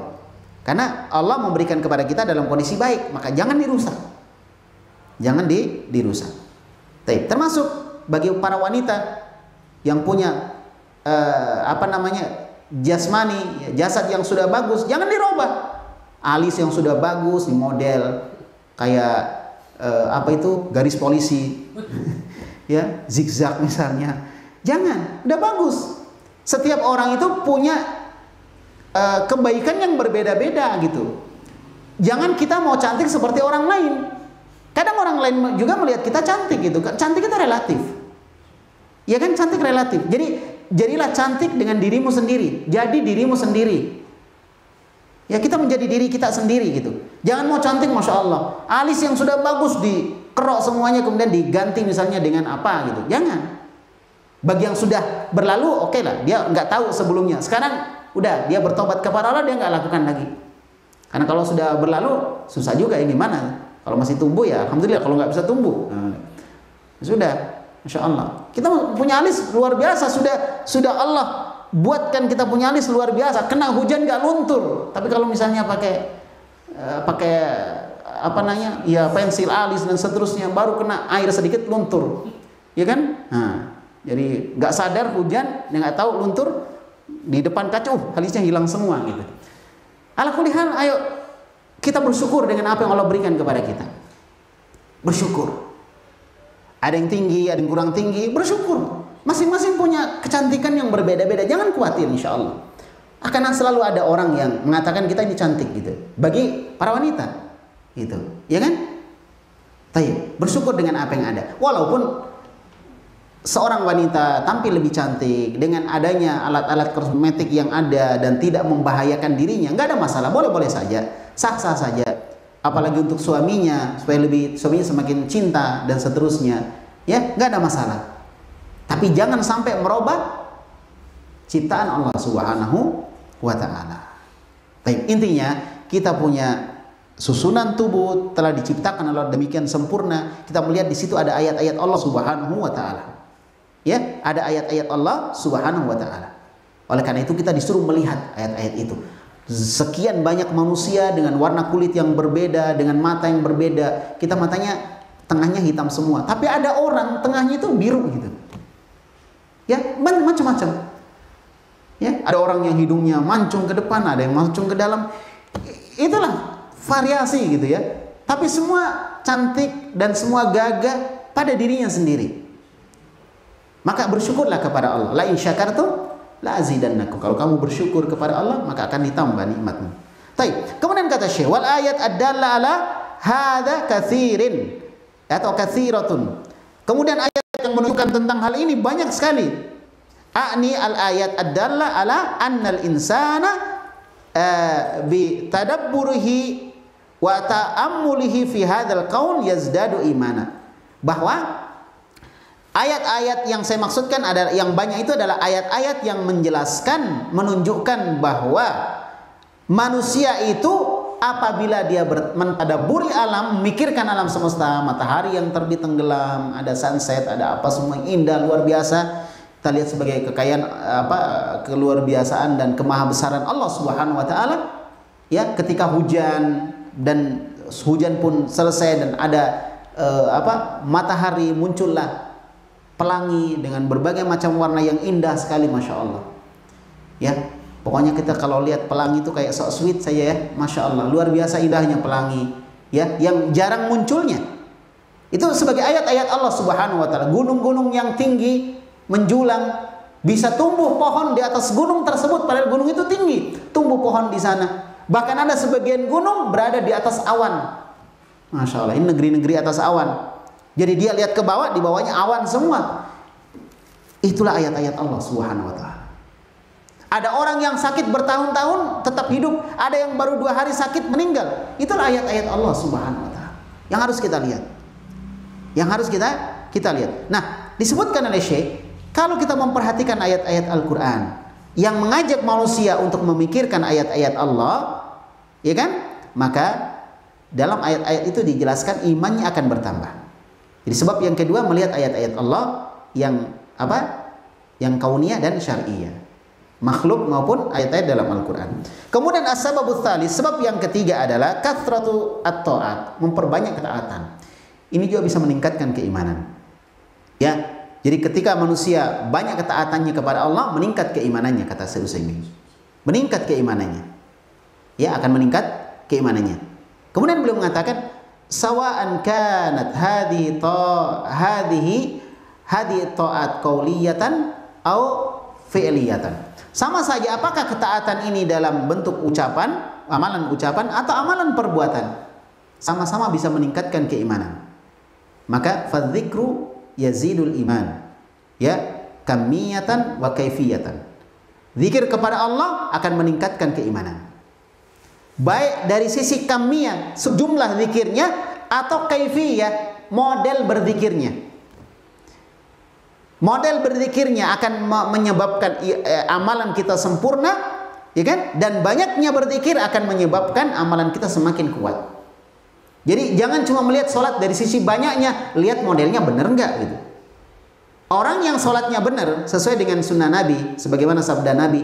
Karena Allah memberikan kepada kita dalam kondisi baik, maka jangan dirusak. Jangan dirusak. Termasuk bagi para wanita yang punya jasmani, jasad yang sudah bagus, jangan dirubah. Alis yang sudah bagus di model kayak garis polisi, ya, zigzag misalnya. Jangan, udah bagus. Setiap orang itu punya kebaikan yang berbeda-beda gitu. Jangan kita mau cantik seperti orang lain. Kadang orang lain juga melihat kita cantik gitu. Cantik itu relatif. Ya kan, cantik relatif. Jadi jadilah cantik dengan dirimu sendiri. Jadi dirimu sendiri. Ya, kita menjadi diri kita sendiri gitu. Jangan mau cantik masya Allah, alis yang sudah bagus dikerok semuanya kemudian diganti misalnya dengan apa gitu. Jangan. Bagi yang sudah berlalu oke lah, dia nggak tahu sebelumnya. Sekarang udah dia bertobat kepada Allah, dia nggak lakukan lagi. Karena kalau sudah berlalu susah juga ini mana. Kalau masih tumbuh ya alhamdulillah, kalau nggak bisa tumbuh sudah. Masya Allah, kita punya alis luar biasa, sudah Allah buatkan kita punya alis luar biasa, kena hujan nggak luntur. Tapi kalau misalnya pakai pensil alis dan seterusnya, baru kena air sedikit luntur, ya kan? Jadi nggak sadar hujan, nggak tahu luntur, di depan kaca, alisnya hilang semua gitu. Ala kulli hal, ayo kita bersyukur dengan apa yang Allah berikan kepada kita. Bersyukur. Ada yang tinggi, ada yang kurang tinggi, bersyukur. Masing-masing punya kecantikan yang berbeda-beda. Jangan khawatir, insya Allah. Akan selalu ada orang yang mengatakan kita ini cantik gitu. Bagi para wanita, gitu, ya kan? Bersyukur dengan apa yang ada. Walaupun seorang wanita tampil lebih cantik dengan adanya alat-alat kosmetik yang ada dan tidak membahayakan dirinya, nggak ada masalah, boleh-boleh saja, sah-sah saja. Apalagi untuk suaminya, supaya suaminya semakin cinta dan seterusnya, ya nggak ada masalah. Tapi jangan sampai merubah ciptaan Allah Subhanahu wa Ta'ala. Intinya kita punya susunan tubuh telah diciptakan Allah demikian sempurna. Kita melihat di situ ada ayat-ayat Allah Subhanahu wa Ta'ala. Ya, ada ayat-ayat Allah Subhanahu wa Ta'ala. Oleh karena itu kita disuruh melihat ayat-ayat itu. Sekian banyak manusia dengan warna kulit yang berbeda, dengan mata yang berbeda. Kita matanya tengahnya hitam semua, tapi ada orang tengahnya itu biru gitu. Ya, macam-macam. Ya, ada orang yang hidungnya mancung ke depan, ada yang mancung ke dalam. Itulah variasi gitu ya. Tapi semua cantik dan semua gagah pada dirinya sendiri. Maka bersyukurlah kepada Allah. La in syakartum la azidannakum. Kalau kamu bersyukur kepada Allah, maka akan ditambah nikmatmu. Kemudian kata Syekh, wal ayat ad-dalla ala hadza katsirin atau katsiratun. Kemudian ayat yang menunjukkan tentang hal ini banyak sekali. A'ni al-ayat ad-dalla ala annal insana bi tadabburihi wa ta'ammulihi fi hadzal qaul yazdadu imana. Bahwa ayat-ayat yang saya maksudkan adalah yang banyak itu adalah ayat-ayat yang menjelaskan, menunjukkan bahwa manusia itu apabila dia mentadabburi alam, memikirkan alam semesta, matahari yang terbit tenggelam, ada sunset, ada apa semua indah luar biasa. Kita lihat sebagai kekayaan keluar biasaan dan kemahabesaran Allah Subhanahu wa Ta'ala. Ya, ketika hujan dan hujan pun selesai dan ada matahari, muncullah pelangi dengan berbagai macam warna yang indah sekali, masya Allah. Ya, pokoknya kita kalau lihat pelangi itu kayak sok sweet saja ya, masya Allah, luar biasa indahnya pelangi. Ya, yang jarang munculnya. Itu sebagai ayat-ayat Allah Subhanahu wa Ta'ala. Gunung-gunung yang tinggi menjulang, Bisa tumbuh pohon di atas gunung tersebut, padahal gunung itu tinggi. Tumbuh pohon di sana. Bahkan ada sebagian gunung berada di atas awan. Masya Allah, ini negeri-negeri atas awan. Jadi dia lihat ke bawah, di bawahnya awan semua. Itulah ayat-ayat Allah Subhanahu wa ta'ala. Ada orang yang sakit bertahun-tahun tetap hidup, ada yang baru 2 hari sakit meninggal. Itulah ayat-ayat Allah Subhanahu wa ta'ala yang harus kita lihat. Yang harus kita lihat. Nah, disebutkan oleh Syekh, kalau kita memperhatikan ayat-ayat Al-Qur'an yang mengajak manusia untuk memikirkan ayat-ayat Allah, ya kan? Maka dalam ayat-ayat itu dijelaskan imannya akan bertambah. Jadi sebab yang kedua melihat ayat-ayat Allah yang apa? Yang kauniyah dan syar'iyah. Makhluk maupun ayat-ayat dalam Al-Quran. Kemudian as-sababut tsalis, sebab yang ketiga adalah kathratu at-ta'at, memperbanyak ketaatan. Ini juga bisa meningkatkan keimanan. Ya, jadi ketika manusia banyak ketaatannya kepada Allah, meningkat keimanannya, kata Syekh Utsaimin. Meningkat keimanannya. Ya, akan meningkat keimanannya. Kemudian beliau mengatakan, sawa'an kanat hadhihi ta'at qauliyatan au fi'liyatan. Sama saja apakah ketaatan ini dalam bentuk ucapan, amalan ucapan atau amalan perbuatan. Sama-sama bisa meningkatkan keimanan. Maka fadzikru yazidul iman. Ya, kamiyatan wa kaifiyatan. Zikir kepada Allah akan meningkatkan keimanan. Baik dari sisi kamiyah, sejumlah zikirnya, atau kaifiyah, model berzikirnya. Model berzikirnya akan menyebabkan amalan kita sempurna, ya kan? Dan banyaknya berzikir akan menyebabkan amalan kita semakin kuat. Jadi jangan cuma melihat sholat dari sisi banyaknya, lihat modelnya benar enggak gitu. Orang yang sholatnya benar sesuai dengan sunnah Nabi, sebagaimana sabda Nabi,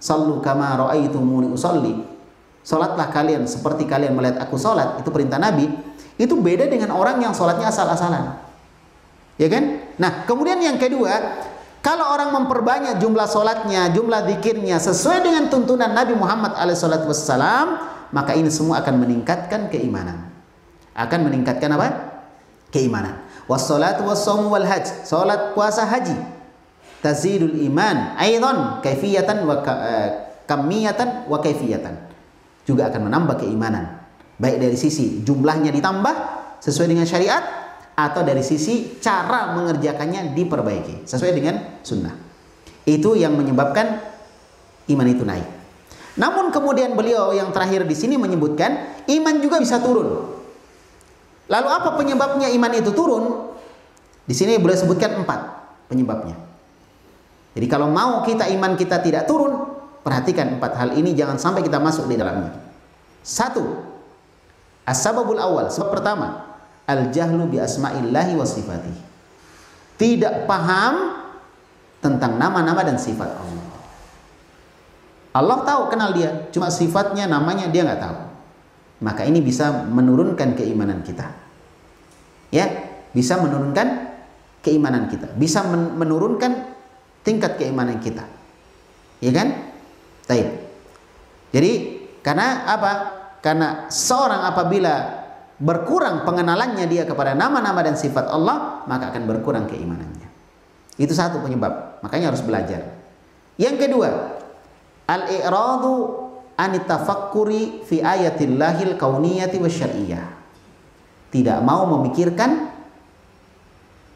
"Shallu kama ra'aitumuni usolli." Sholatlah kalian seperti kalian melihat aku sholat, itu perintah Nabi. Itu beda dengan orang yang sholatnya asal-asalan. Ya kan? Nah, kemudian yang kedua, kalau orang memperbanyak jumlah sholatnya, jumlah zikirnya sesuai dengan tuntunan Nabi Muhammad SAW, maka ini semua akan meningkatkan keimanan. Akan meningkatkan apa? Keimanan. Wassalatu wassaumu wal hajj. Salat, puasa, haji. Tazidul iman. Aidan kaifiyatan wa kamiyatan wa kaifiyatan. Juga akan menambah keimanan. Baik dari sisi jumlahnya ditambah sesuai dengan syariat, atau dari sisi cara mengerjakannya diperbaiki sesuai dengan sunnah. Itu yang menyebabkan iman itu naik. Namun kemudian beliau yang terakhir di sini menyebutkan iman juga bisa turun. Lalu apa penyebabnya iman itu turun? Di sini beliau sebutkan 4 penyebabnya. Jadi kalau mau kita iman kita tidak turun, perhatikan 4 hal ini, jangan sampai kita masuk di dalamnya. 1. As-sababul awal, sebab pertama, al-jahlu bi asma'illahi wa sifatihi. Tidak paham tentang nama-nama dan sifat Allah. Allah tahu, kenal dia, cuma sifatnya, namanya dia nggak tahu. Maka ini bisa menurunkan keimanan kita. Ya, bisa menurunkan keimanan kita, bisa menurunkan tingkat keimanan kita. Ya kan? Baik. Jadi karena apa? Karena seorang apabila berkurang pengenalannya dia kepada nama-nama dan sifat Allah, maka akan berkurang keimanannya. Itu satu penyebab. Makanya harus belajar. Yang kedua, al-i'radu anit tafakkuri fi ayatillahil kauniyati wasyar'iyyah. Tidak mau memikirkan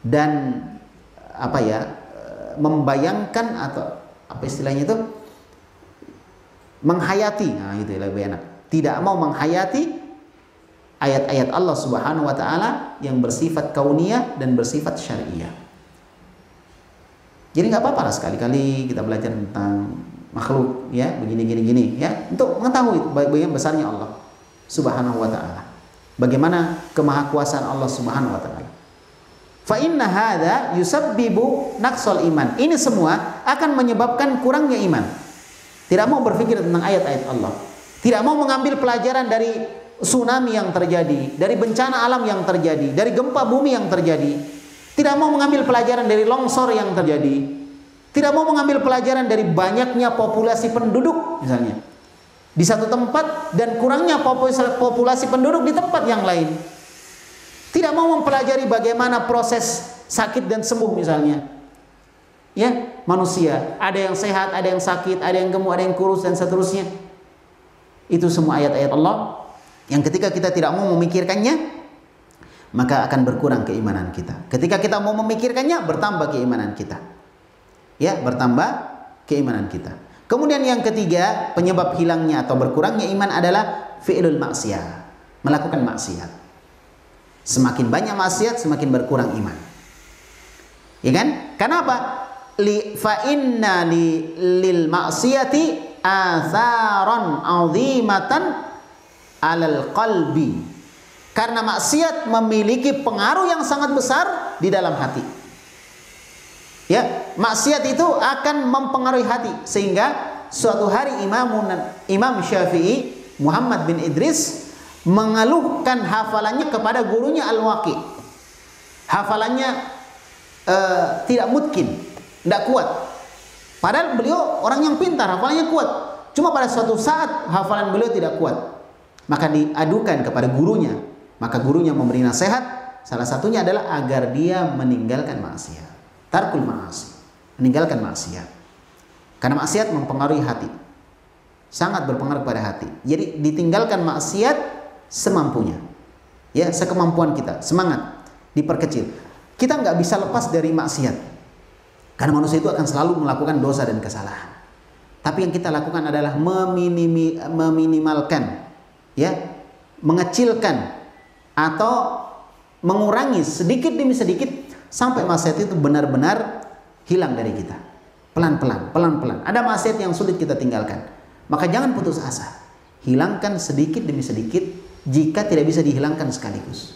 dan membayangkan, atau apa istilahnya itu, menghayati. Nah, itu lebih enak. Tidak mau menghayati ayat-ayat Allah Subhanahu wa taala yang bersifat kauniyah dan bersifat syariah. Jadi nggak apa-apa lah sekali-kali kita belajar tentang makhluk, ya, begini ya, untuk mengetahui bagaimana besarnya Allah Subhanahu wa taala. Bagaimana kemahakuasaan Allah Subhanahu wa taala. Fa inna hadza yusabbibu naqsal iman. Ini semua akan menyebabkan kurangnya iman. Tidak mau berpikir tentang ayat-ayat Allah. Tidak mau mengambil pelajaran dari tsunami yang terjadi, dari bencana alam yang terjadi, dari gempa bumi yang terjadi. Tidak mau mengambil pelajaran dari longsor yang terjadi. Tidak mau mengambil pelajaran dari banyaknya populasi penduduk misalnya di satu tempat dan kurangnya populasi penduduk di tempat yang lain. Tidak mau mempelajari bagaimana proses sakit dan sembuh misalnya. Ya, manusia, ada yang sehat, ada yang sakit, ada yang gemuk, ada yang kurus dan seterusnya. Itu semua ayat-ayat Allah yang ketika kita tidak mau memikirkannya, maka akan berkurang keimanan kita. Ketika kita mau memikirkannya, bertambah keimanan kita. Ya, bertambah keimanan kita. Kemudian yang ketiga, penyebab hilangnya atau berkurangnya iman adalah fi'lul maksiyah, melakukan maksiat. Semakin banyak maksiat, semakin berkurang iman. Ya kan? Kenapa? Fa inna lil maksiyati atharon azimatan alal qalbi. Karena maksiat memiliki pengaruh yang sangat besar di dalam hati. Ya, maksiat itu akan mempengaruhi hati sehingga suatu hari Imam Syafi'i Muhammad bin Idris mengeluhkan hafalannya kepada gurunya Al-Waqi. Hafalannya tidak mungkin, tidak kuat. Padahal beliau orang yang pintar, hafalannya kuat. Cuma pada suatu saat hafalan beliau tidak kuat. Maka diadukan kepada gurunya. Maka gurunya memberi nasihat. Salah satunya adalah agar dia meninggalkan maksiat. Tarkul ma'asi. Meninggalkan maksiat. Karena maksiat mempengaruhi hati. Sangat berpengaruh pada hati. Jadi ditinggalkan maksiat semampunya. Ya, sekemampuan kita. Semangat. Diperkecil. Kita nggak bisa lepas dari maksiat. Karena manusia itu akan selalu melakukan dosa dan kesalahan. Tapi yang kita lakukan adalah meminimalkan, ya, mengecilkan atau mengurangi sedikit demi sedikit sampai maksiat itu benar-benar hilang dari kita. Pelan-pelan, pelan-pelan. Ada maksiat yang sulit kita tinggalkan. Maka jangan putus asa. Hilangkan sedikit demi sedikit jika tidak bisa dihilangkan sekaligus.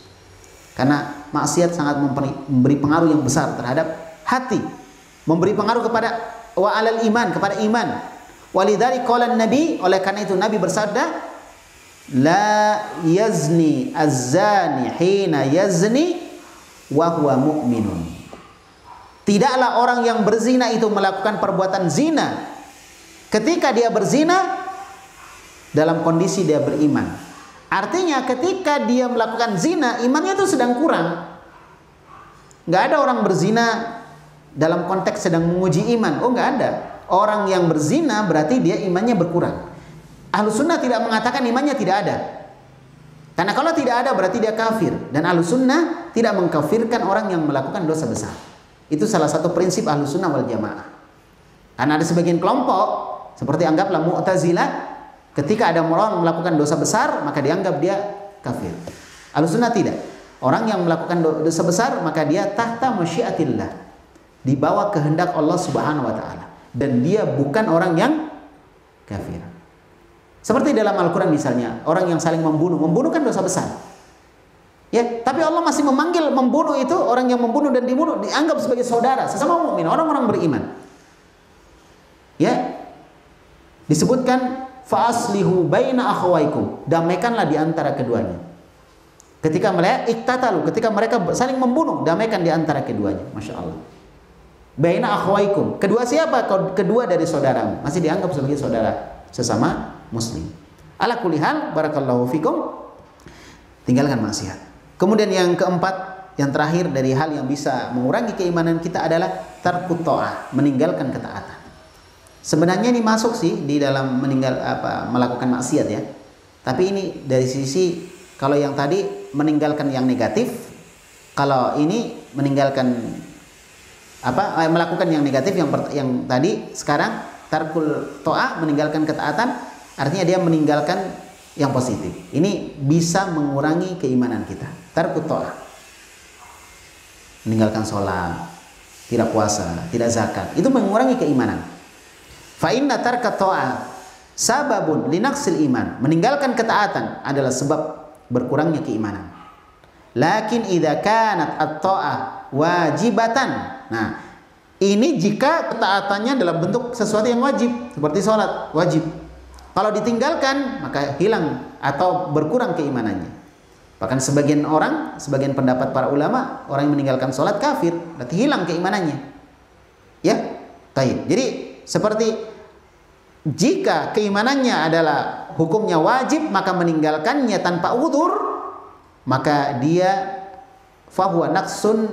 Karena maksiat sangat memberi pengaruh yang besar terhadap hati. Memberi pengaruh kepada wa alal iman, kepada iman. Walidzalika qala Nabi, oleh karena itu Nabi bersabda, la yazni az-zani hina yazni wa huwa mu'minun. Tidaklah orang yang berzina itu melakukan perbuatan zina ketika dia berzina dalam kondisi dia beriman. Artinya ketika dia melakukan zina, imannya itu sedang kurang. Nggak ada orang berzina dalam konteks sedang menguji iman. Oh, nggak ada. Orang yang berzina berarti dia imannya berkurang. Ahlus sunnah tidak mengatakan imannya tidak ada. Karena kalau tidak ada berarti dia kafir. Dan ahlus sunnah tidak mengkafirkan orang yang melakukan dosa besar. Itu salah satu prinsip ahlus sunnah wal jamaah. Karena ada sebagian kelompok seperti anggaplah Mu'tazilah, ketika ada orang melakukan dosa besar maka dianggap dia kafir. Ahlus sunnah tidak. Orang yang melakukan dosa besar maka dia tahta masyiatillah, di bawah kehendak Allah Subhanahu wa taala, dan dia bukan orang yang kafir. Seperti dalam Al-Qur'an misalnya, orang yang saling membunuh kan dosa besar. Ya, tapi Allah masih memanggil membunuh itu, orang yang membunuh dan dibunuh dianggap sebagai saudara, sesama mukmin, orang-orang beriman. Ya. Disebutkan fa aslihu baina akhawaikum, damaikanlah di antara keduanya. Ketika mereka iktatalu, ketika mereka saling membunuh, damaikan di antara keduanya. Masya Allah. Baina akhawaikum, kedua siapa? Kedua dari saudaramu, masih dianggap sebagai saudara sesama muslim. Ala kulli hal, barakallahu fikum, tinggalkan maksiat. Kemudian yang keempat, yang terakhir dari hal yang bisa mengurangi keimanan kita adalah tarkut ta'ah, meninggalkan ketaatan. Sebenarnya ini masuk sih di dalam melakukan maksiat ya. Tapi ini dari sisi, kalau yang tadi meninggalkan yang negatif, kalau ini meninggalkan melakukan yang negatif, yang tadi sekarang tarkul ta'ah, meninggalkan ketaatan, artinya dia meninggalkan yang positif. Ini bisa mengurangi keimanan kita. Tarkut ta'ah, meninggalkan sholat, tidak puasa, tidak zakat, itu mengurangi keimanan. Fa inna tarkat ta'ah sababun linaqsil iman, meninggalkan ketaatan adalah sebab berkurangnya keimanan. Lakin idza kanat at-ta'ah wajibatan, nah ini jika ketaatannya dalam bentuk sesuatu yang wajib, seperti sholat wajib. Kalau ditinggalkan maka hilang atau berkurang keimanannya. Bahkan sebagian pendapat para ulama, orang yang meninggalkan sholat kafir, berarti hilang keimanannya. Ya, baik. Jadi seperti jika keimanannya adalah hukumnya wajib, maka meninggalkannya tanpa udzur, maka dia fahuwa naqsun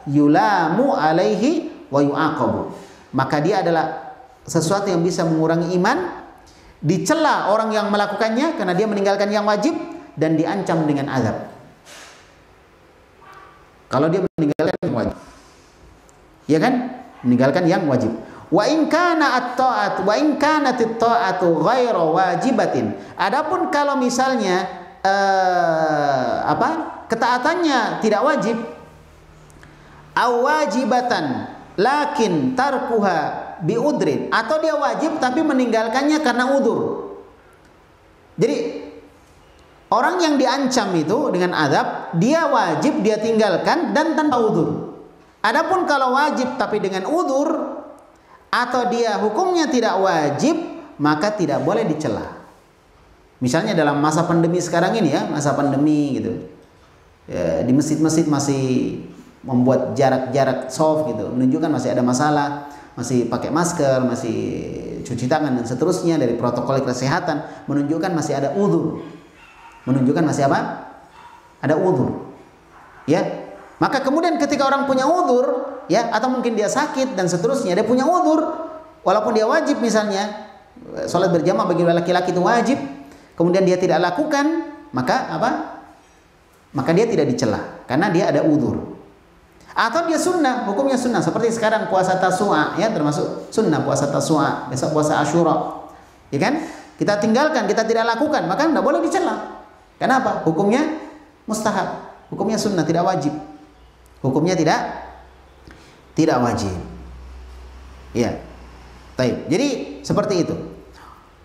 yulamu alaihi wa yu'aqabu. Maka dia adalah sesuatu yang bisa mengurangi iman, dicela orang yang melakukannya karena dia meninggalkan yang wajib, dan diancam dengan azab kalau dia meninggalkan yang wajib. Ya kan? Meninggalkan yang wajib. Wa in kana at-ta'at wa in kanat at-ta'atu ghairu wajibatin. Adapun kalau misalnya ketaatannya tidak wajib, aw wajibatan lakin tarkuha bi udrin, atau dia wajib tapi meninggalkannya karena udur. Jadi orang yang diancam itu dengan azab, dia wajib dia tinggalkan dan tanpa udur. Adapun kalau wajib tapi dengan udur, atau dia hukumnya tidak wajib, maka tidak boleh dicela. Misalnya dalam masa pandemi sekarang ini ya, masa pandemi gitu, ya, di masjid-masjid masih membuat jarak-jarak soft gitu, menunjukkan masih ada masalah, masih pakai masker, masih cuci tangan dan seterusnya dari protokol kesehatan, menunjukkan masih ada udzur, menunjukkan masih apa? Ada udzur, ya. Maka kemudian ketika orang punya udzur, ya, atau mungkin dia sakit dan seterusnya, dia punya udzur, walaupun dia wajib misalnya sholat berjamaah bagi laki-laki itu wajib, kemudian dia tidak lakukan, maka apa? Maka dia tidak dicela karena dia ada udzur. Atau dia sunnah, hukumnya sunnah, seperti sekarang puasa Tasu'a, ya, termasuk sunnah puasa Tasu'a, besok puasa Asyura, ya kan? Kita tinggalkan, kita tidak lakukan, maka tidak boleh dicela. Kenapa? Hukumnya mustahab, hukumnya sunnah, tidak wajib. Hukumnya tidak wajib. Ya. Baik. Jadi seperti itu.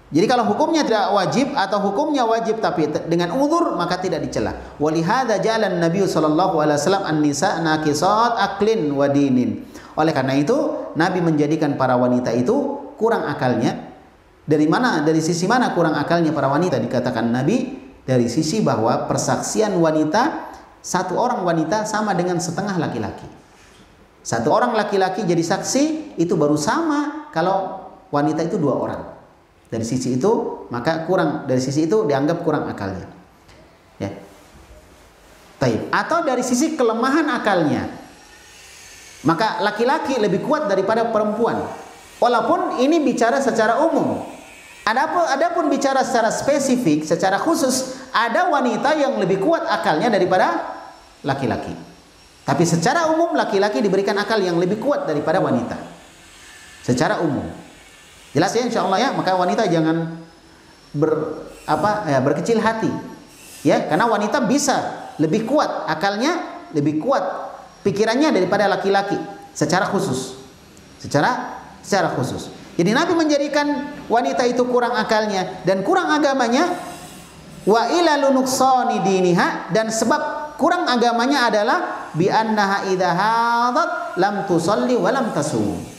Jadi kalau hukumnya tidak wajib atau hukumnya wajib tapi dengan uzur, maka tidak dicela. Walihada jalan Nabi sallallahu alaihi wasallam an-nisa naqisat aklin wa dinin. Oleh karena itu Nabi menjadikan para wanita itu kurang akalnya. Dari mana? Dari sisi mana kurang akalnya para wanita? Dikatakan Nabi dari sisi bahwa persaksian wanita, satu orang wanita sama dengan setengah laki-laki. Satu orang laki-laki jadi saksi itu baru sama kalau wanita itu dua orang. Dari sisi itu maka kurang, dari sisi itu dianggap kurang akalnya. Ya. Taib. Atau dari sisi kelemahan akalnya, maka laki-laki lebih kuat daripada perempuan. Walaupun ini bicara secara umum. Adapun bicara secara spesifik, secara khusus, ada wanita yang lebih kuat akalnya daripada laki-laki. Tapi secara umum laki-laki diberikan akal yang lebih kuat daripada wanita. Secara umum. Jelas ya insyaallah ya, maka wanita jangan berkecil hati. Ya, karena wanita bisa lebih kuat akalnya, lebih kuat pikirannya daripada laki-laki secara khusus. Secara khusus. Jadi Nabi menjadikan wanita itu kurang akalnya dan kurang agamanya, wa ila lunuksani diniha, dan sebab kurang agamanya adalah bi annaha idza hadat lam tusalli wa lam tasum.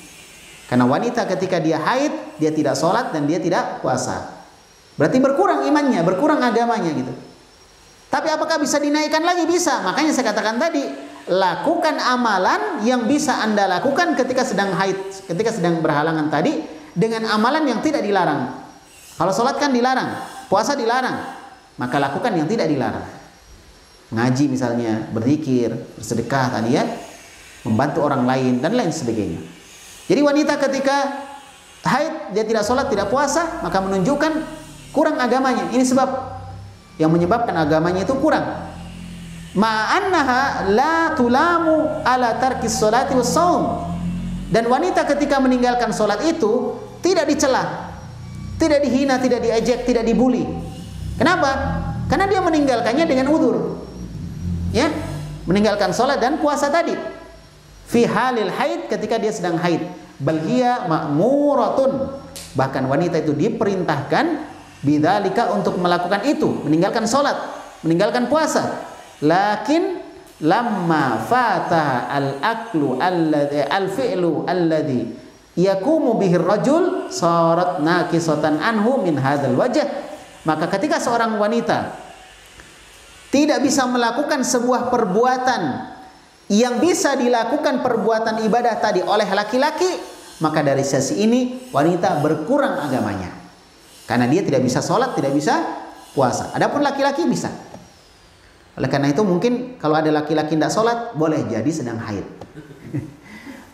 Karena wanita ketika dia haid, dia tidak sholat dan dia tidak puasa. Berarti berkurang imannya, berkurang agamanya gitu. Tapi apakah bisa dinaikkan lagi? Bisa. Makanya saya katakan tadi, lakukan amalan yang bisa Anda lakukan ketika sedang haid, ketika sedang berhalangan tadi, dengan amalan yang tidak dilarang. Kalau sholat kan dilarang, puasa dilarang, maka lakukan yang tidak dilarang. Ngaji misalnya, berzikir, bersedekah tadi ya, membantu orang lain dan lain sebagainya. Jadi wanita ketika haid, dia tidak sholat, tidak puasa, maka menunjukkan kurang agamanya. Ini sebab yang menyebabkan agamanya itu kurang. Ma'annaha la tulamu ala tarkis sholati was saum. Dan wanita ketika meninggalkan sholat itu tidak dicela, tidak dihina, tidak diejek, tidak dibuli. Kenapa? Karena dia meninggalkannya dengan udzur. Ya, meninggalkan sholat dan puasa tadi. Fi halil haid, ketika dia sedang haid. Bal hiya ma'muratun. Bahkan wanita itu diperintahkan bidzalika untuk melakukan itu, meninggalkan sholat, meninggalkan puasa. Lakin lamma fataha al-aklu alladhi al-fi'lu alladhi yakumu bihi ar-rajul sarat naqisatan anhu min hadzal wajh. Maka ketika seorang wanita tidak bisa melakukan sebuah perbuatan yang bisa dilakukan perbuatan ibadah tadi oleh laki-laki, maka dari sisi ini wanita berkurang agamanya. Karena dia tidak bisa sholat, tidak bisa puasa. Adapun laki-laki bisa. Oleh karena itu mungkin kalau ada laki-laki tidak sholat, boleh jadi sedang haid.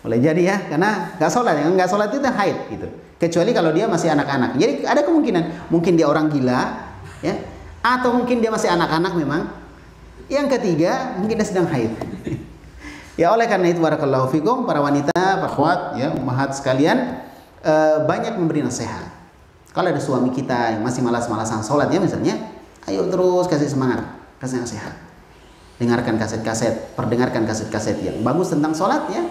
Boleh jadi ya, karena nggak sholat, yang nggak sholat itu haid gitu. Kecuali kalau dia masih anak-anak. Jadi ada kemungkinan, mungkin dia orang gila, ya, atau mungkin dia masih anak-anak memang. Yang ketiga, mungkin dia sedang haid. Ya oleh karena itu barakallahu fikum, para wanita, para akhwat, ya, ummahat sekalian, banyak memberi nasihat. Kalau ada suami kita yang masih malas-malasan sholat ya misalnya, ayo terus kasih semangat, kasih nasihat. Dengarkan kaset-kaset, perdengarkan kaset-kaset yang bagus tentang sholat ya.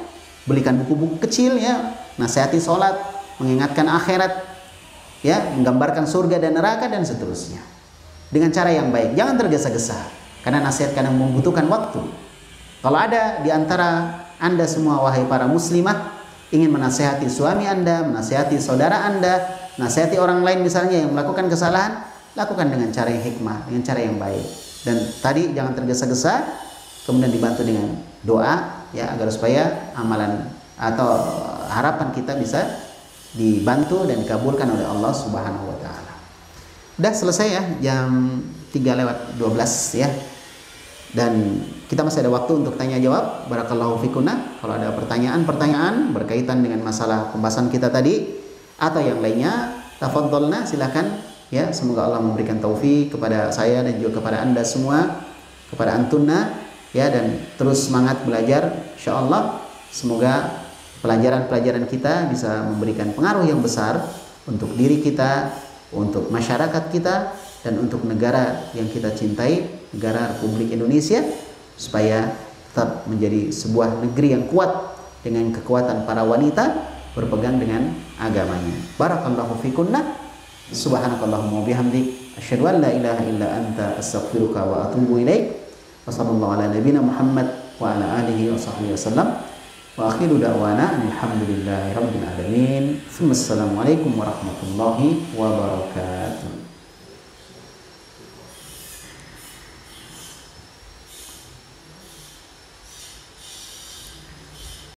Belikan buku-buku kecil ya, nasihati sholat, mengingatkan akhirat, ya, menggambarkan surga dan neraka dan seterusnya. Dengan cara yang baik, jangan tergesa-gesa, karena nasihat kadang membutuhkan waktu. Kalau ada di antara Anda semua wahai para muslimah ingin menasihati suami Anda, menasihati saudara Anda, nasihati orang lain misalnya yang melakukan kesalahan, lakukan dengan cara yang hikmah, dengan cara yang baik. Dan tadi jangan tergesa-gesa, kemudian dibantu dengan doa ya, agar supaya amalan atau harapan kita bisa dibantu dan dikabulkan oleh Allah Subhanahu wa taala. Udah selesai ya, jam 3:12 ya. Dan kita masih ada waktu untuk tanya jawab. Barakallahu fikunna. Kalau ada pertanyaan-pertanyaan berkaitan dengan masalah pembahasan kita tadi atau yang lainnya, tafadhalna, silakan ya. Semoga Allah memberikan taufik kepada saya dan juga kepada Anda semua, kepada antunna ya, dan terus semangat belajar insyaallah. Semoga pelajaran-pelajaran kita bisa memberikan pengaruh yang besar untuk diri kita, untuk masyarakat kita, dan untuk negara yang kita cintai, negara Republik Indonesia, supaya tetap menjadi sebuah negeri yang kuat dengan kekuatan para wanita berpegang dengan agamanya. Barakallahu fikunna. Subhanakallahumma bihamdik asyhadu an la ilaha illa anta astaghfiruka wa atubu ilaik. Wassallallahu ala nabiyina Muhammad wa ala alihi wa sahbihi wasallam. Wa akhiru da'wana alhamdulillahi rabbil alamin. Assalamualaikum warahmatullahi wabarakatuh.